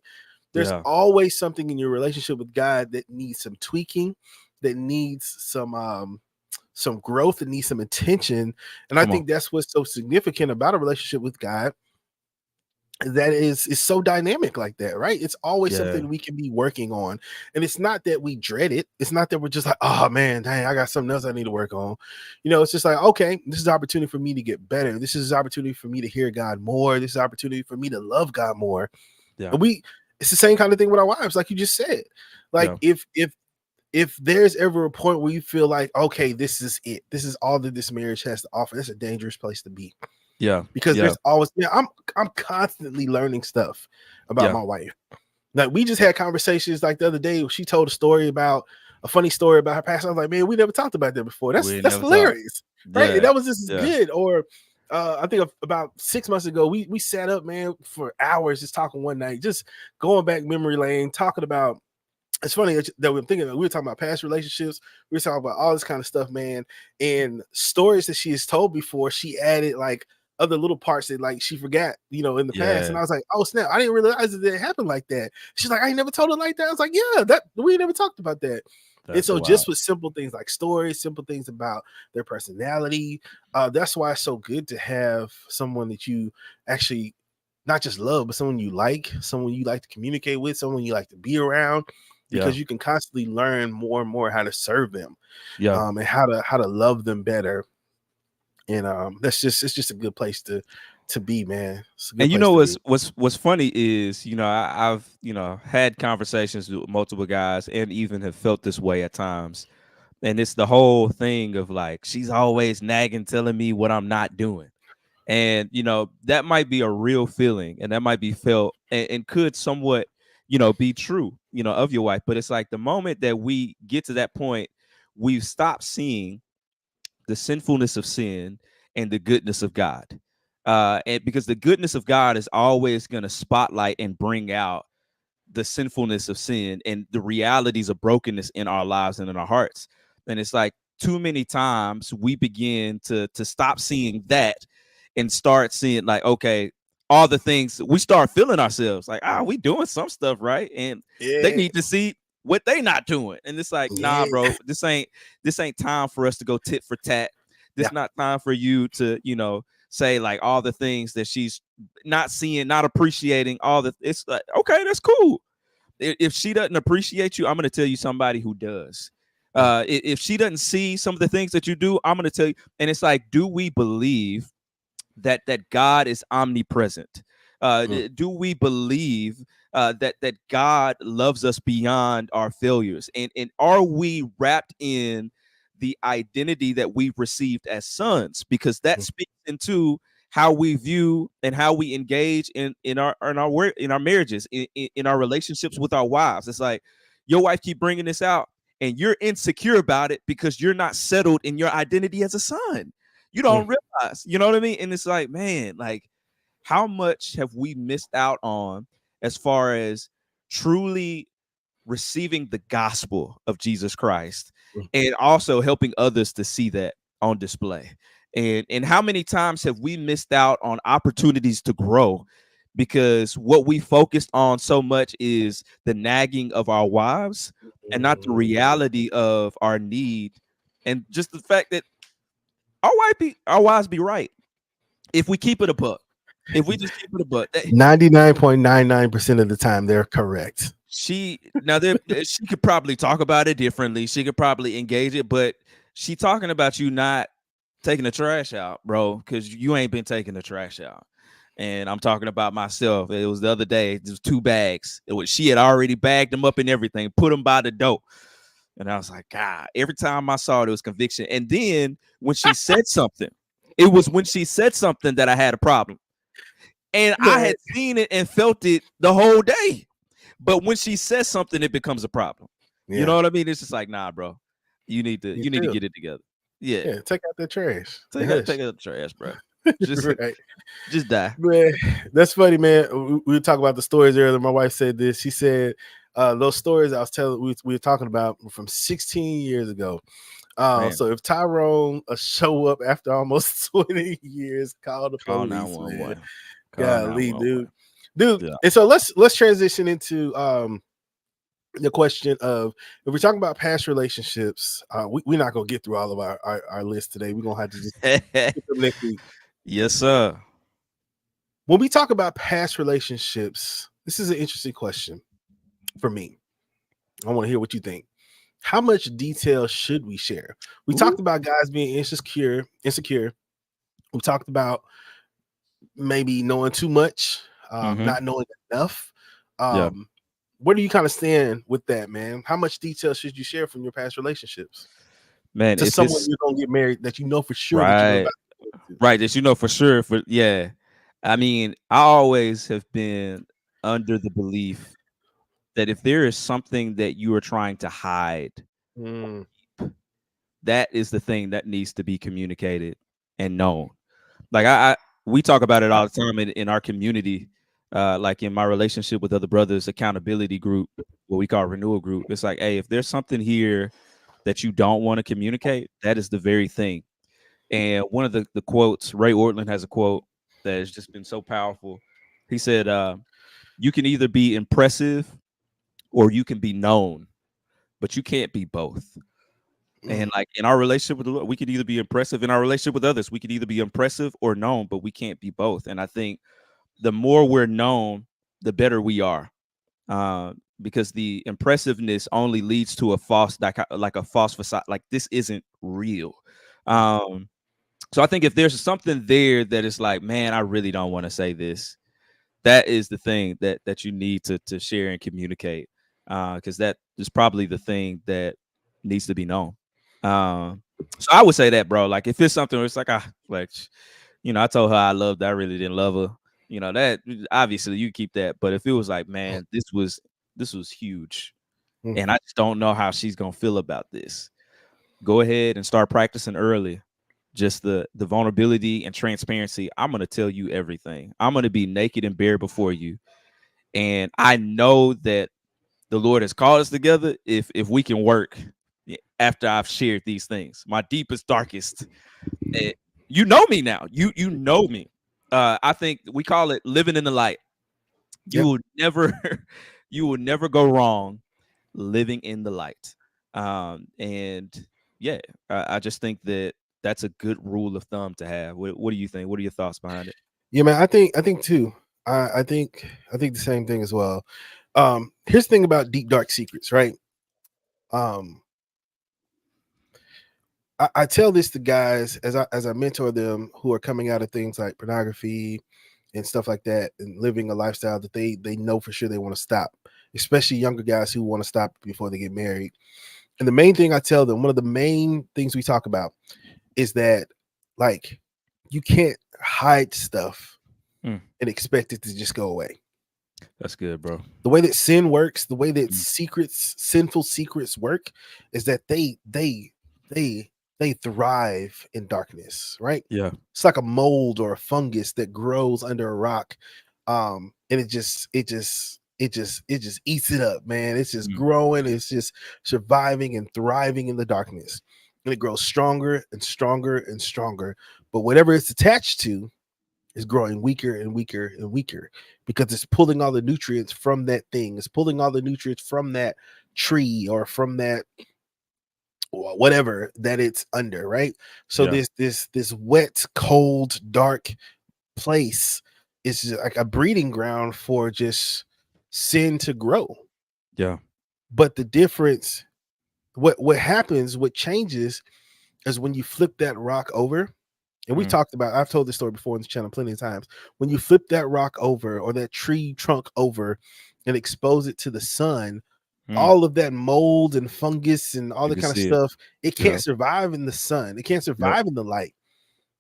S1: There's
S2: Yeah.
S1: always something in your relationship with God that needs some tweaking, that needs some growth, that needs some attention. And I
S2: Come on.
S1: think that's what's so significant about a relationship with God, that is so dynamic like that, right? It's always
S2: Yeah.
S1: something we can be working on. And it's not that we dread it. It's not that we're just like, oh man, dang, I got something else I need to work on. It's just like, okay, this is an opportunity for me to get better. This is an opportunity for me to hear God more. This is an opportunity for me to love God more.
S2: Yeah.
S1: And it's the same kind of thing with our wives, like you just said. Like,
S2: Yeah.
S1: if there's ever a point where you feel like, okay, this is it, this is all that this marriage has to offer, that's a dangerous place to be.
S2: Yeah.
S1: Because
S2: Yeah.
S1: there's always, I'm constantly learning stuff about
S2: Yeah.
S1: my wife. Like we just had conversations like the other day. She told a funny story about her past. I was like, man, we never talked about that before.
S2: We
S1: That's
S2: never talked.
S1: hilarious, right? And
S2: Yeah,
S1: that was just as
S2: yeah,
S1: good. Or I think about 6 months ago, we sat up, man, for hours just talking one night, just going back memory lane, talking about. It's funny that we're thinking. We were talking about past relationships. We were talking about all this kind of stuff, man, and stories that she has told before. She added like other little parts that like she forgot, in the past. And
S2: yeah.
S1: I was like, oh snap, I didn't realize that it happened like that. She's like, I ain't never told her like that. I was like, yeah, that we never talked about that. And
S2: That's
S1: so just
S2: wild.
S1: with simple things like stories, simple things about their personality, that's why it's so good to have someone that you actually not just love, but someone you like to communicate with, someone you like to be around,
S2: Yeah,
S1: because you can constantly learn more and more how to serve them,
S2: yeah.
S1: and how to love them better. And it's just a good place to be, man. It's a good
S2: And you
S1: place
S2: know
S1: to be.
S2: what's funny is, I've had conversations with multiple guys and even have felt this way at times. And it's the whole thing of like she's always nagging, telling me what I'm not doing. And that might be a real feeling, and that might be felt, and could somewhat be true of your wife. But it's like the moment that we get to that point, we've stopped seeing the sinfulness of sin and the goodness of God. And because the goodness of God is always going to spotlight and bring out the sinfulness of sin and the realities of brokenness in our lives and in our hearts. And it's like too many times we begin to stop seeing that and start seeing like, okay, all the things we start feeling ourselves like, we doing some stuff right, and they
S1: Yeah,
S2: need to see what they not doing. And it's like, nah,
S1: yeah,
S2: bro, this ain't time for us to go tit for tat.
S1: yeah,
S2: This not time for you to say like all the things that she's not seeing, not appreciating. All the It's like, okay, that's cool. If she doesn't appreciate you, I'm going to tell you somebody who does.
S1: mm,
S2: If she doesn't see some of the things that you do, I'm going to tell you. And it's like, do we believe that God is omnipresent?
S1: mm,
S2: Do we believe that God loves us beyond our failures? And are we wrapped in the identity that we've received as sons? Because that
S1: mm,
S2: speaks into how we view and how we engage in our marriages, in our relationships with our wives. It's like your wife keep bringing this out, and you're insecure about it because you're not settled in your identity as a son. You
S1: mm,
S2: don't realize, you know what I mean? And it's like, man, like how much have we missed out on as far as truly receiving the gospel of Jesus Christ
S1: mm,
S2: and also helping others to see that on display? And how many times have we missed out on opportunities to grow because what we focused on so much is the nagging of our wives and not the
S1: mm.
S2: reality of our need, and just the fact that our wives be right if we keep it a buck. If we just keep it a buck,
S1: 99.99% of the time they're correct.
S2: she could probably talk about it differently. She could probably engage it, but she talking about you not taking the trash out, bro, because you ain't been taking the trash out. And I'm talking about myself. It was the other day. It was 2 bags. She had already bagged them up and everything, put them by the door. And I was like, God, every time I saw it, it was conviction. And then when she said something, it was when she said something that I had a problem. And I
S1: Man,
S2: had seen it and felt it the whole day. But when she says something, it becomes a problem. You
S1: yeah,
S2: know what I mean? It's just like, nah, bro. You need to
S1: you
S2: you need to
S1: too.
S2: get it together. Yeah.
S1: Yeah, take out the trash, the
S2: Take
S1: hush.
S2: out the trash, bro. Just
S1: Right.
S2: just die.
S1: Man, that's funny, man. We were talking about the stories earlier. My wife said this. She said those stories I was telling we were talking about were from 16 years ago.
S2: Man,
S1: So if Tyrone show up after almost 20 years, call the
S2: call
S1: police, man.
S2: 911. Call
S1: Golly,
S2: 911.
S1: dude.
S2: Yeah.
S1: And so let's transition into the question of, if we're talking about past relationships, we're not gonna get through all of our list today. We're gonna have to just get them next week.
S2: Yes, sir.
S1: When we talk about past relationships, this is an interesting question for me. I want to hear what you think. How much detail should we share? We
S2: Ooh.
S1: talked about guys being insecure. We talked about maybe knowing too much,
S2: Mm-hmm.
S1: not knowing enough.
S2: Yeah.
S1: Um, where do you kind of stand with that, man? How much detail should you share from your past relationships
S2: Man,
S1: to
S2: if
S1: someone
S2: it's
S1: you're gonna get married that you know for sure that you're about
S2: right,
S1: to?
S2: right, that for sure. For yeah. I mean, I always have been under the belief. that if there is something that you are trying to hide,
S1: Mm,
S2: that is the thing that needs to be communicated and known. Like I we talk about it all the time in our community, like in my relationship with other brothers, accountability group, what we call renewal group. It's like, hey, if there's something here that you don't want to communicate, that is the very thing. And one of the quotes, Ray Ortland has a quote that has just been so powerful. He said, you can either be impressive or you can be known, but you can't be both.
S1: mm,
S2: And like in our relationship with the Lord, we could either be impressive. In our relationship with others, we could either be impressive or known, but we can't be both. And I think the more we're known, the better we are. Because the impressiveness only leads to a false, like a false facade. Like this isn't real.
S1: mm,
S2: So I think if there's something there that is like, man, I really don't want to say this, that is the thing that you need to share and communicate, because that is probably the thing that needs to be known. So I would say that, bro. Like if it's something where it's like, like, I told her I loved her, I really didn't love her. That obviously you keep that. But if it was like, man, this was huge,
S1: mm.
S2: and I just don't know how she's gonna feel about this, go ahead and start practicing early. Just the vulnerability and transparency. I'm gonna tell you everything. I'm gonna be naked and bare before you. And I know that the Lord has called us together if we can work after I've shared these things. My deepest, darkest. eh, you know me now. You know me. I think we call it living in the light. You
S1: Yep.
S2: will never you will never go wrong living in the light. And yeah, I just think that that's a good rule of thumb to have. What do you think? What are your thoughts behind it?
S1: Yeah, man. I think too. I think the same thing as well. Here's the thing about deep dark secrets, right? Um, I tell this to guys as I mentor them who are coming out of things like pornography and stuff like that, and living a lifestyle that they know for sure they want to stop, especially younger guys who want to stop before they get married. And the main thing I tell them, one of the main things we talk about is that, like, you can't hide stuff
S2: Mm,
S1: and expect it to just go away.
S2: that's good, bro.
S1: The way that sin works, the way that
S2: Mm,
S1: sinful secrets work, is that they they thrive in darkness, right?
S2: yeah,
S1: It's like a mold or a fungus that grows under a rock, and it just eats it up, man. It's just
S2: mm,
S1: growing, it's just surviving and thriving in the darkness, and it grows stronger and stronger and stronger. But whatever it's attached to is growing weaker and weaker and weaker because it's pulling all the nutrients from that thing. It's pulling all the nutrients from that tree or from that whatever that it's under, right? So
S2: yeah,
S1: this wet, cold, dark place is just like a breeding ground for just sin to grow.
S2: yeah.
S1: But the difference, what happens, what changes is when you flip that rock over. And we
S2: Mm,
S1: talked about, I've told this story before on this channel plenty of times. When you flip that rock over or that tree trunk over and expose it to the sun,
S2: mm,
S1: all of that mold and fungus and all
S2: you
S1: the
S2: can
S1: kind of
S2: see it.
S1: stuff, it
S2: Yeah,
S1: can't survive in the sun. It can't
S2: yep,
S1: survive in the light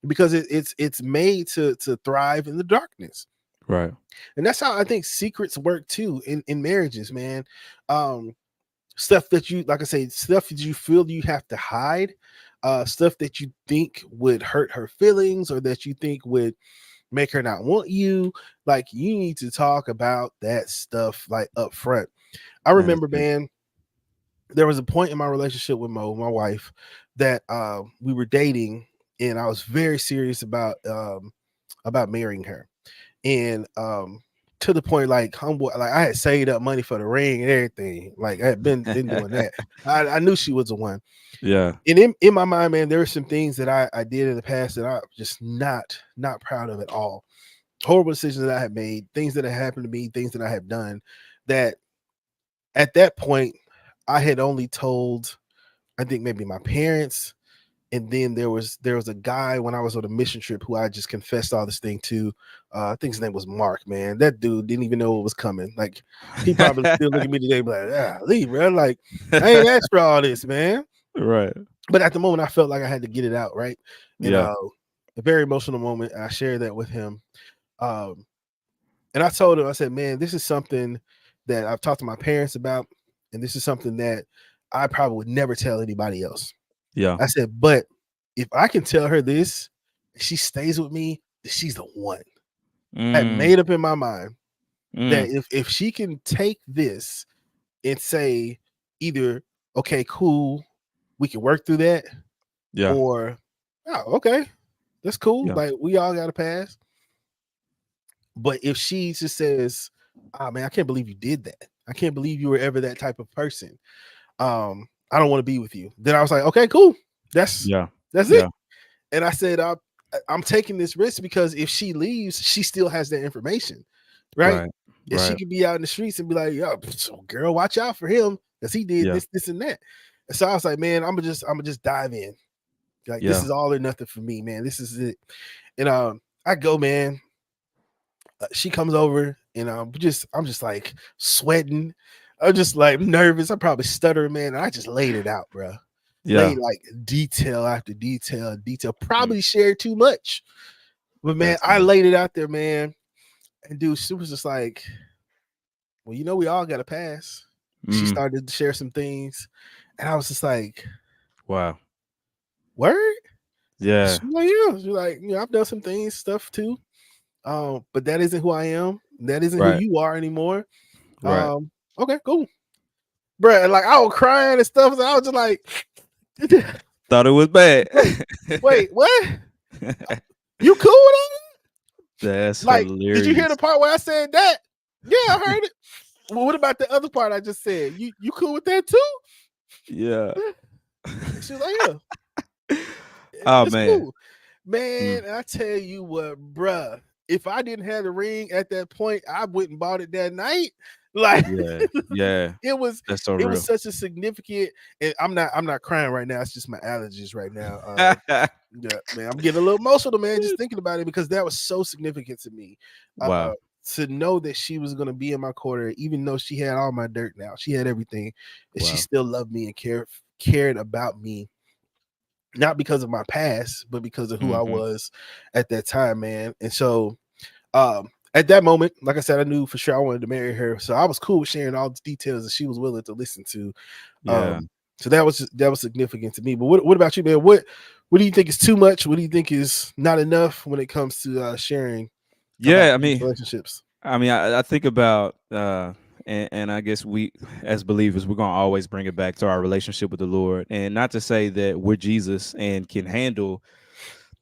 S1: because it's made to thrive in the darkness.
S2: right.
S1: And that's how I think secrets work too in marriages, man. Um, Stuff that you, like I say, stuff that you feel you have to hide, stuff that you think would hurt her feelings or that you think would make her not want you. Like, you need to talk about that stuff like up front. I
S2: Man, that's
S1: remember,
S2: good.
S1: man, there was a point in my relationship with my wife, that we were dating, and I was very serious about marrying her. And to the point, like, humble, like, I had saved up money for the ring and everything. Like, I had been doing that. I knew she was the one.
S2: Yeah,
S1: And in my mind, man, there were some things that I did in the past that I'm just not proud of at all. Horrible decisions that I had made, things that had happened to me, things that I have done, that at that point I had only told, I think, maybe my parents. And then there was a guy when I was on a mission trip who I just confessed all this thing to. I think his name was Mark. Man, that dude didn't even know what was coming. Like, he probably still look at me today, like, leave, bro. Like, I ain't asked for all this, man.
S2: right.
S1: But at the moment, I felt like I had to get it out, right? And
S2: Yeah,
S1: a very emotional moment. I shared that with him, um, and I told him, I said, man, this is something that I've talked to my parents about, and this is something that I probably would never tell anybody else.
S2: Yeah.
S1: I said, but if I can tell her this, she stays with me, then she's the one. I had
S2: Mm,
S1: made up in my mind that
S2: mm,
S1: if she can take this and say either, okay, cool, we can work through that,
S2: yeah.
S1: or oh, okay, that's cool.
S2: Yeah.
S1: Like we all got to pass. But if she just says, "Ah, man, I can't believe you did that. I can't believe you were ever that type of person. I don't want to be with you." Then I was like, "Okay, cool. That's
S2: Yeah.
S1: that's it."
S2: Yeah.
S1: And I said, I'm taking this risk because if she leaves, she still has that information, right?
S2: Right.
S1: And she
S2: Right.
S1: could be out in the streets and be like, "Yo, so girl, watch out for him because he did
S2: Yeah.
S1: this, this, and that." And so I was like, "Man, I'm gonna just dive in. Like this
S2: Yeah.
S1: is all or nothing for me, man. This is it." And I go, man. She comes over and I'm just like sweating. I'm just like nervous. I probably stutter, man. And I just laid it out, bro.
S2: Yeah.
S1: Laid like detail after detail, detail.
S2: Mm,
S1: Probably shared too much, but man,
S2: that's
S1: I
S2: good.
S1: laid it out there, man. And dude, she was just like, "Well, you know, we all got to pass." She
S2: Mm,
S1: started to share some things, and I was just like,
S2: wow.
S1: "Word?"
S2: Yeah.
S1: She's like, "Yeah." She's like, "Yeah, I've done some things, stuff too. But that isn't who I am. That isn't who
S2: Right.
S1: you are anymore.
S2: Right.
S1: Okay, cool." Bruh, and like I was crying and stuff. So I was just like,
S2: Thought it was bad.
S1: wait, wait, what? You cool with it?
S2: That's
S1: Like, did you hear the
S2: hilarious.
S1: part where I said that? Yeah, I heard it. Well, what about the other part I just said? You cool with that too?
S2: Yeah.
S1: And she was like, yeah,
S2: Oh
S1: it's
S2: man.
S1: cool. Man,
S2: Mm,
S1: I tell you what, bruh, if I didn't have the ring at that point, I wouldn't bought it that night. Like
S2: yeah. Yeah.
S1: it was
S2: That's so
S1: it was
S2: real.
S1: such a significant, and I'm not crying right now. It's just my allergies right now. Yeah, man, I'm getting a little emotional, man, just thinking about it because that was so significant to me. Uh,
S2: Wow.
S1: to know that she was gonna be in my corner, even though she had all my dirt now, she had everything, and she
S2: Wow.
S1: still loved me and cared about me, not because of my past, but because of who I
S2: Mhm.
S1: was at that time, man. And so, at that moment, like I said, I knew for sure I wanted to marry her, so I was cool with sharing all the details that she was willing to listen to.
S2: Yeah.
S1: So that was significant to me. But what about you, man? What do you think is too much? What do you think is not enough when it comes to sharing about
S2: Yeah.
S1: these relationships?
S2: I think about and I guess we as believers we're gonna always bring it back to our relationship with the Lord. And not to say that we're Jesus and can handle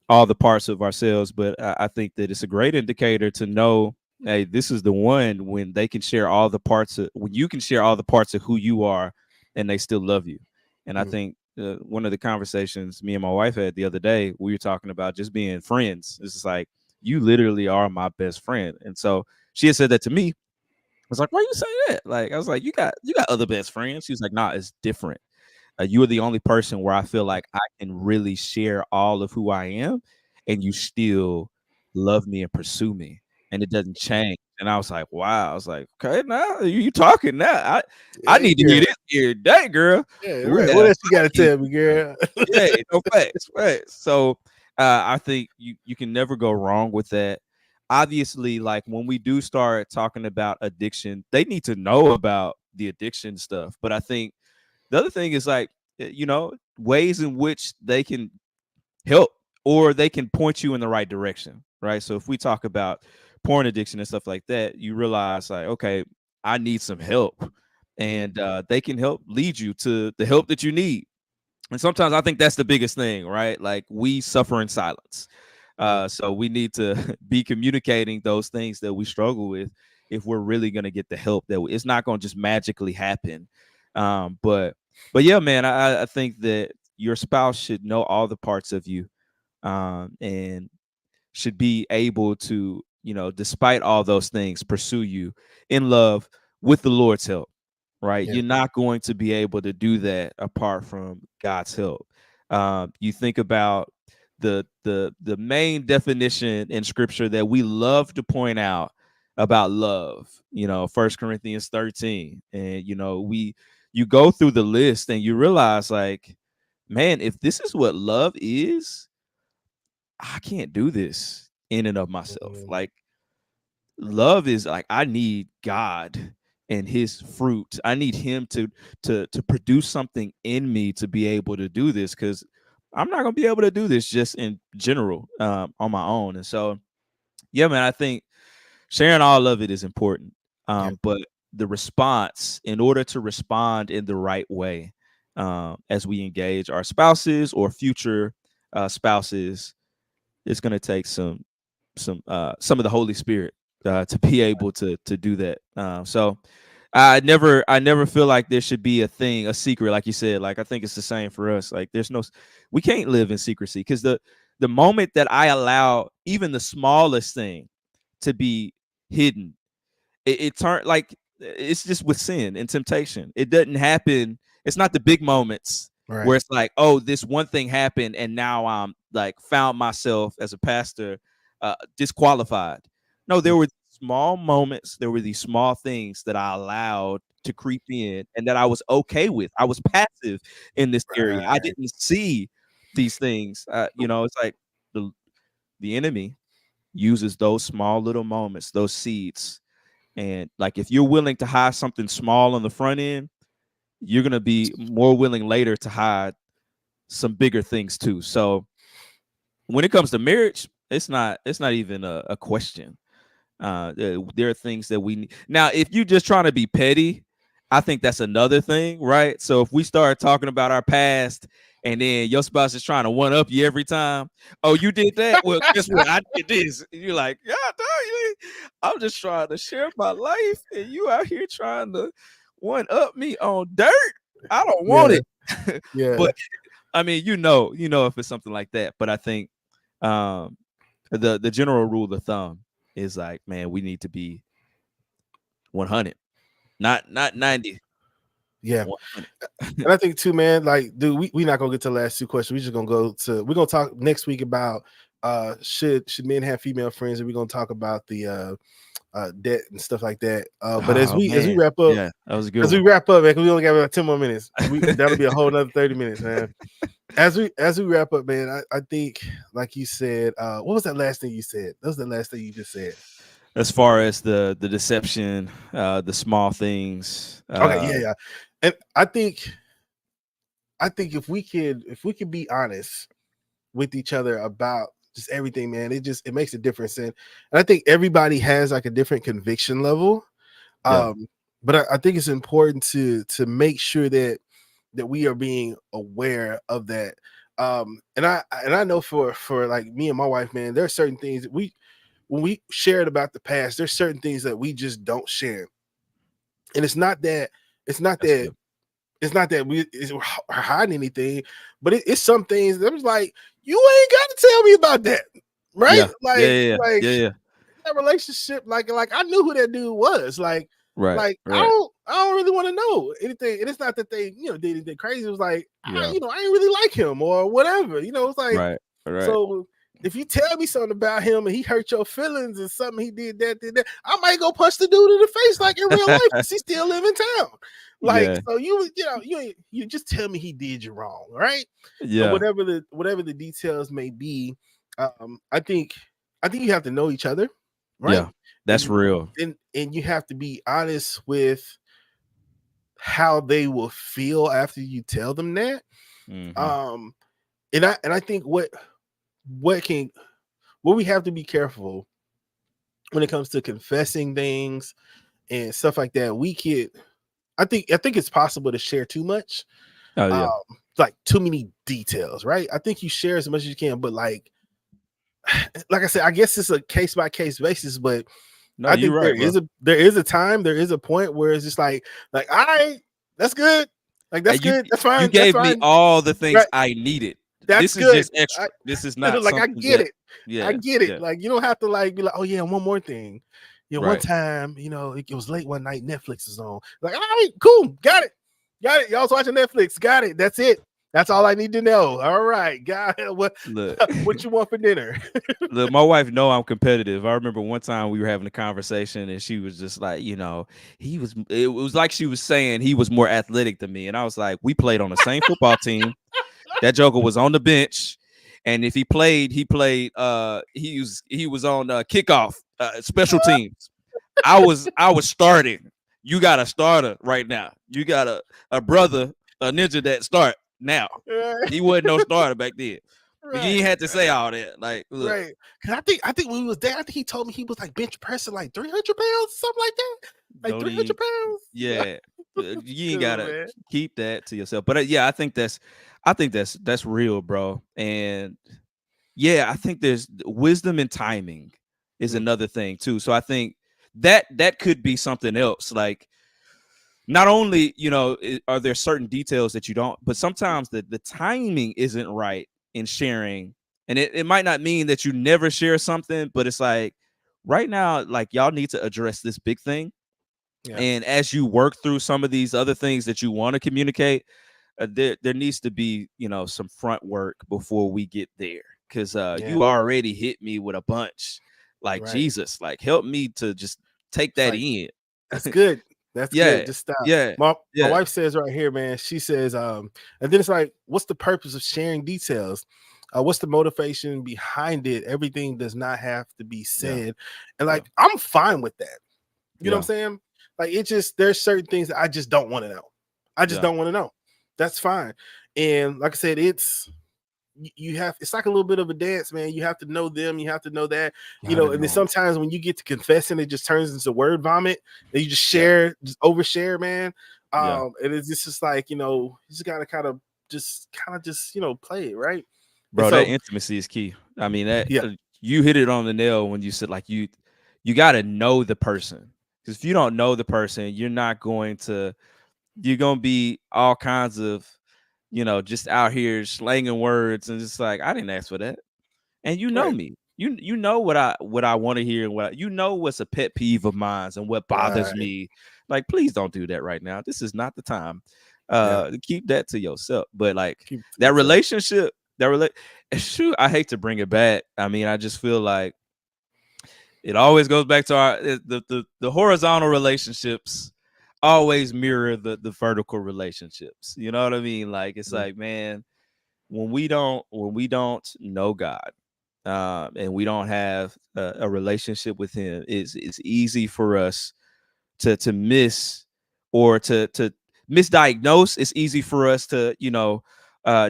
S2: all the parts of ourselves, but I think that it's a great indicator to know, hey, this is the one when they can share all the parts of when you can share all the parts of who you are and they still love you. And I
S1: Mm,
S2: think one of the conversations me and my wife had the other day, we were talking about just being friends. It's just like you literally are my best friend. And so she had said that to me. I was like, why you say that? Like, I was like, you got other best friends. She was like, nah, it's different. You are the only person where I feel like I can really share all of who I am, and you still love me and pursue me, and it doesn't change. And I was like, wow. I was like, okay, now you talking now. I
S1: hey,
S2: need to hear
S1: girl.
S2: this here today, girl.
S1: Yeah,
S2: We
S1: right. What
S2: have
S1: else you got to
S2: fighting.
S1: tell me, girl?
S2: Yeah, no facts, facts. So I think you can never go wrong with that. Obviously, like when we do start talking about addiction, they need to know about the addiction stuff. But I think the other thing is like, ways in which they can help or they can point you in the right direction, right? So if we talk about porn addiction and stuff like that, you realize like, okay, I need some help,
S1: Mhm,
S2: and they can help lead you to the help that you need. And sometimes I think that's the biggest thing, right? Like we suffer in silence.
S1: mhm,
S2: So we need to be communicating those things that we struggle with if we're really going to get the help that it's not going to just magically happen. But yeah, man, I think that your spouse should know all the parts of you, and should be able to, despite all those things, pursue you in love with the Lord's help, right?
S1: yeah,
S2: You're not going to be able to do that apart from God's help. You think about the main definition in Scripture that we love to point out about love. First Corinthians 13, and you go through the list and you realize like, man, if this is what love is, I can't do this in and of myself.
S1: mhm,
S2: Like love is like I need God and his fruit. I need him to produce something in me to be able to do this, because I'm not gonna be able to do this just in general on my own. And so, yeah, man, I think sharing all of it is important.
S1: Yeah.
S2: But the response, in order to respond in the right way, as we engage our spouses or future spouses, it's going to take some of the Holy Spirit to be able to do that. So I never feel like there should be a secret, like you said. Like, I think it's the same for us. Like, we can't live in secrecy, because the moment that I allow even the smallest thing to be hidden, it turned like, it's just with sin and temptation. It doesn't happen. It's not the big moments
S1: Right.
S2: where it's like, oh, this one thing happened and now I'm like found myself as a pastor disqualified. No,
S1: Yeah.
S2: there were small moments. There were these small things that I allowed to creep in and that I was okay with. I was passive in this area. I
S1: Right.
S2: didn't see these things. It's like the the enemy uses those small little moments, those seeds. And like, if you're willing to hide something small on the front end, you're gonna be more willing later to hide some bigger things too. So when it comes to marriage, it's not even a question. There are things that we need. Now, if you're just trying to be petty, I think that's another thing, right? So if we start talking about our past and then your spouse is trying to one up you every time, oh, you did that? Well, guess what? I did this. And you're like, yeah, I'm just trying to share my life, and you out here trying to one up me on dirt. I don't want
S1: Yeah.
S2: it.
S1: Yeah.
S2: But I mean, if it's something like that. But I think um, the general rule of thumb is like, man, we need to be 100, not 90.
S1: Yeah.
S2: 100.
S1: And I think too, man, like, dude, we not gonna get to the last two questions. We're gonna talk next week about should men have female friends, and we're gonna talk about the debt and stuff like that. But as
S2: Oh
S1: we
S2: man,
S1: wrap up,
S2: yeah, that was a good one.
S1: man, 'cause we only got about 10 more minutes. That'll be a whole another 30 minutes, man. As we wrap up, man, I think, like you said, what was that last thing you said? That was the last thing you just said.
S2: As far as the deception, the small things,
S1: Okay, yeah, yeah. And I think if we could be honest with each other about just everything, man, it makes a difference. And I think everybody has like a different conviction level.
S2: yeah,
S1: But I think it's important to make sure that we are being aware of that. And I know for like me and my wife, man, there are certain things that when we shared about the past, there's certain things that we just don't share. And it's not
S2: that's
S1: that
S2: good.
S1: we're hiding anything, but it's some things that was like, you ain't got to tell me about that, right?
S2: Yeah, yeah,
S1: Like,
S2: yeah,
S1: like
S2: yeah, yeah.
S1: that relationship, like I knew who that dude was.
S2: Right,
S1: Like
S2: right.
S1: I don't really want to know anything. And it's not that they did anything crazy. It was like
S2: Yeah,
S1: I ain't really like him or whatever. It's like,
S2: right, right.
S1: so if you tell me something about him and he hurt your feelings and something he did that, I might go punch the dude in the face like in real life because he still live in town. Like,
S2: Yeah,
S1: so you just tell me he did you wrong, right? So
S2: yeah,
S1: whatever the details may be, I think you have to know each other, right?
S2: yeah.
S1: And
S2: That's real.
S1: and you have to be honest with how they will feel after you tell them that.
S2: Hmm.
S1: Um, and I think what can what we have to be careful when it comes to confessing things and stuff like that. I think it's possible to share too much,
S2: Oh
S1: um,
S2: yeah,
S1: like too many details, right? I think you share as much as you can, but like I said, I guess it's a case by case basis. But
S2: no,
S1: I
S2: you're
S1: think
S2: right, bro.
S1: there is a point where it's just like, all right, that's good, like that's
S2: And you
S1: good,
S2: you
S1: that's
S2: gave me
S1: fine,
S2: all the things
S1: right?
S2: I needed.
S1: That's
S2: This is
S1: good.
S2: just extra. This is not
S1: Like I
S2: something
S1: get
S2: that.
S1: it. I
S2: Yeah,
S1: get it.
S2: yeah.
S1: Like you don't have to like be like, oh yeah, one more thing. One
S2: Right.
S1: time, it was late one night, Netflix is on. Like, all right, cool, got it. Got it. Y'all's watching Netflix. Got it. That's it. That's all I need to know. All right. Got it. What
S2: Look,
S1: what you want for dinner?
S2: look. My wife know I'm competitive. I remember one time we were having a conversation, and she was just like, he was. It was like she was saying he was more athletic than me, and I was like, we played on the same football team. That Joker was on the bench, and if he played, he played. He was on kickoff, special teams. I was starting. you got a starter right now. You got a brother, a ninja that start now.
S1: Right,
S2: He wasn't no starter back then. But you ain't
S1: right,
S2: had to say all that. Like, look,
S1: right. Because I think when he was there, I think he told me he was like bench pressing like 300 pounds, something like that, like
S2: don't
S1: three
S2: even
S1: hundred pounds.
S2: yeah. You ain't
S1: Good
S2: gotta
S1: man.
S2: keep that to yourself. But yeah, I think that's real, bro. And yeah, I think there's wisdom and timing is
S1: Mm,
S2: another thing too. So I think that could be something else. Like not only are there certain details that you don't, but
S1: mm,
S2: sometimes the timing isn't right in sharing, and it might not mean that you never share something, but it's like right now, like y'all need to address this big thing,
S1: yeah,
S2: and as you work through some of these other things that you want to communicate, there needs to be some front work before we get there, because
S1: yeah,
S2: you already hit me with a bunch, like
S1: right.
S2: Jesus, like help me to just take
S1: It's
S2: that
S1: like
S2: in.
S1: that's good. That's good.
S2: Yeah,
S1: Just stop.
S2: yeah,
S1: My
S2: yeah,
S1: wife says right here, man. She says, and then it's like, what's the purpose of sharing details? What's the motivation behind it? Everything does not have to be
S2: yeah,
S1: said, and
S2: yeah,
S1: like I'm fine with that. You know what I'm
S2: yeah,
S1: saying? Like it just there's certain things that I just don't want to know. I just
S2: yeah.
S1: don't want to know. That's fine. And like I said, you have it's like a little bit of a dance, man. You have to know them, you have to know that,
S2: Gotta
S1: and then
S2: know 'em.
S1: sometimes when you get to confessing, it just turns into word vomit and you just
S2: Yeah,
S1: share, just overshare, man.
S2: yeah,
S1: And it's just like, you just gotta kind of just play it, right? And
S2: bro. That
S1: so
S2: intimacy is key. I mean, that
S1: yeah,
S2: you hit it on the nail when you said like you got to know the person, because if you don't know the person, you're gonna be all kinds of just out here slanging words, and just like I didn't ask for that. And you know
S1: right,
S2: me. You know what I want to hear, and what's a pet peeve of mine and what bothers
S1: right,
S2: me. Like, please don't do that right now. This is not the time.
S1: yeah.
S2: Keep that to yourself. But like
S1: Keep it to
S2: that
S1: yourself.
S2: relationship, shoot, I hate to bring it back. I mean, I just feel like it always goes back to the horizontal relationships always mirror the vertical relationships. You know what I mean? Like it's
S1: Mhm.
S2: like, man, when we don't know God, and we don't have a relationship with Him, it's easy for us to miss, or to misdiagnose. It's easy for us to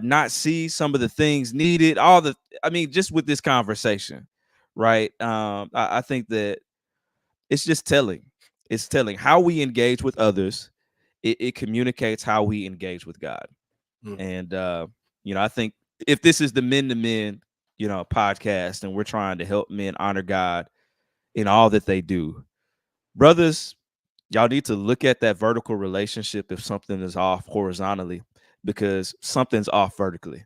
S2: not see some of the things needed. I mean, just with this conversation, right? I think that it's just telling. It's telling how we engage with others. It communicates how we engage with God.
S1: Mm,
S2: And I think if this is the men to men, podcast, and we're trying to help men honor God in all that they do, brothers, y'all need to look at that vertical relationship if something is off horizontally, because something's off vertically,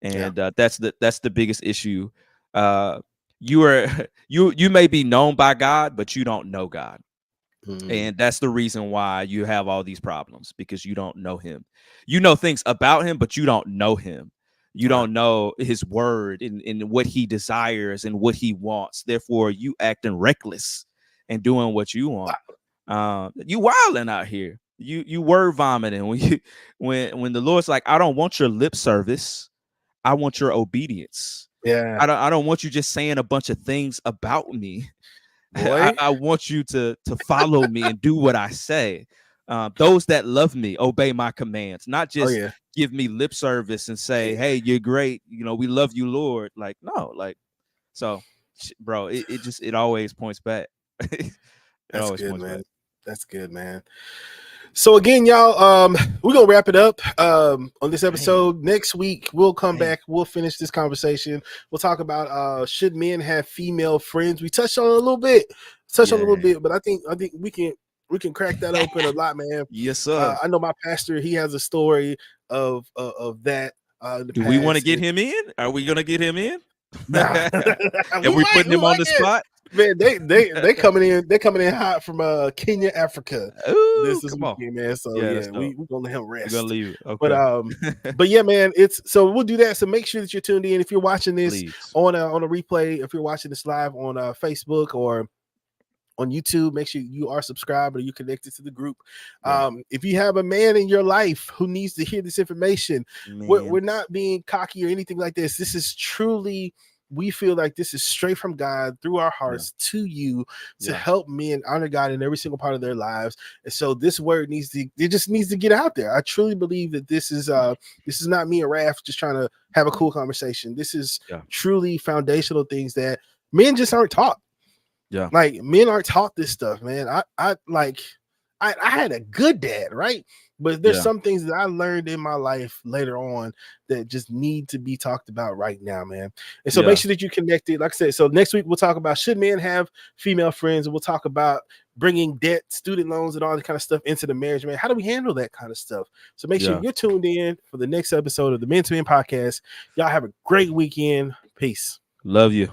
S1: yeah.
S2: and that's the biggest issue. Uh, you are you may be known by God, but you don't know God.
S1: Mm,
S2: And that's the reason why you have all these problems, because you don't know him. You know things about him, but you don't know him. You
S1: right.
S2: don't know his word, and what he desires and what he wants. Therefore, you acting reckless and doing what you want.
S1: Wow.
S2: You wilding out here. You word vomiting when when the Lord's like, I don't want your lip service. I want your obedience.
S1: Yeah,
S2: I don't want you just saying a bunch of things about me. I,
S1: boy.
S2: I want you to follow me and do what I say. Those that love me obey my commands, not
S1: Oh
S2: just
S1: yeah,
S2: give me lip service and say,
S1: yeah.
S2: "Hey, you're great. We love you, Lord." Like, no, like, so, bro, it always points back. It
S1: That's
S2: always
S1: good,
S2: points
S1: man.
S2: back.
S1: That's good, man. So again, y'all, we're gonna wrap it up on this
S2: Dang,
S1: episode. Next week we'll come
S2: dang,
S1: back, we'll finish this conversation. We'll talk about should men have female friends. We touched on it a little bit,
S2: yeah,
S1: but I think we can crack that open a lot, man.
S2: yes, sir.
S1: I know my pastor, he has a story of that in the
S2: Do we want to
S1: past.
S2: get him in? Are we gonna get him in?
S1: Nah,
S2: And we putting
S1: we
S2: him on
S1: might
S2: the
S1: get,
S2: spot?
S1: man. They coming in hot from Kenya, Africa
S2: Ooh,
S1: this
S2: come on.
S1: weekend, man. So
S2: Yeah, that's
S1: yeah,
S2: dope.
S1: we gonna let him
S2: We're gonna
S1: rest.
S2: leave it.
S1: But
S2: Okay.
S1: um, but yeah, man, it's so we'll do that. So make sure that you're tuned in. If you're watching this
S2: Please.
S1: on a replay, if you're watching this live on Facebook or on YouTube, make sure you are subscribed or you connected to the group.
S2: Yeah.
S1: If you have a man in your life who needs to hear this information, we're
S2: Man.
S1: not being cocky or anything like this. This is truly we feel like this is straight from God through our
S2: Yeah.
S1: hearts to you to
S2: Yeah.
S1: help men honor God in every single part of their lives. And so this word it just needs to get out there. I truly believe that this is not me and Raph just trying to have a cool conversation. This is
S2: Yeah.
S1: truly foundational things that men just aren't taught.
S2: Yeah.
S1: Like men aren't taught this stuff, man. I had a good dad, right? But there's
S2: Yeah.
S1: some things that I learned in my life later on that just need to be talked about right now, man. And so make
S2: Yeah.
S1: sure that you connect it. Like I said, so next week we'll talk about should men have female friends, and we'll talk about bringing debt, student loans, and all that kind of stuff into the marriage, man. How do we handle that kind of stuff? So make sure
S2: Yeah.
S1: you're tuned in for the next episode of the Men to Men podcast. Y'all have a great weekend. Peace.
S2: Love you.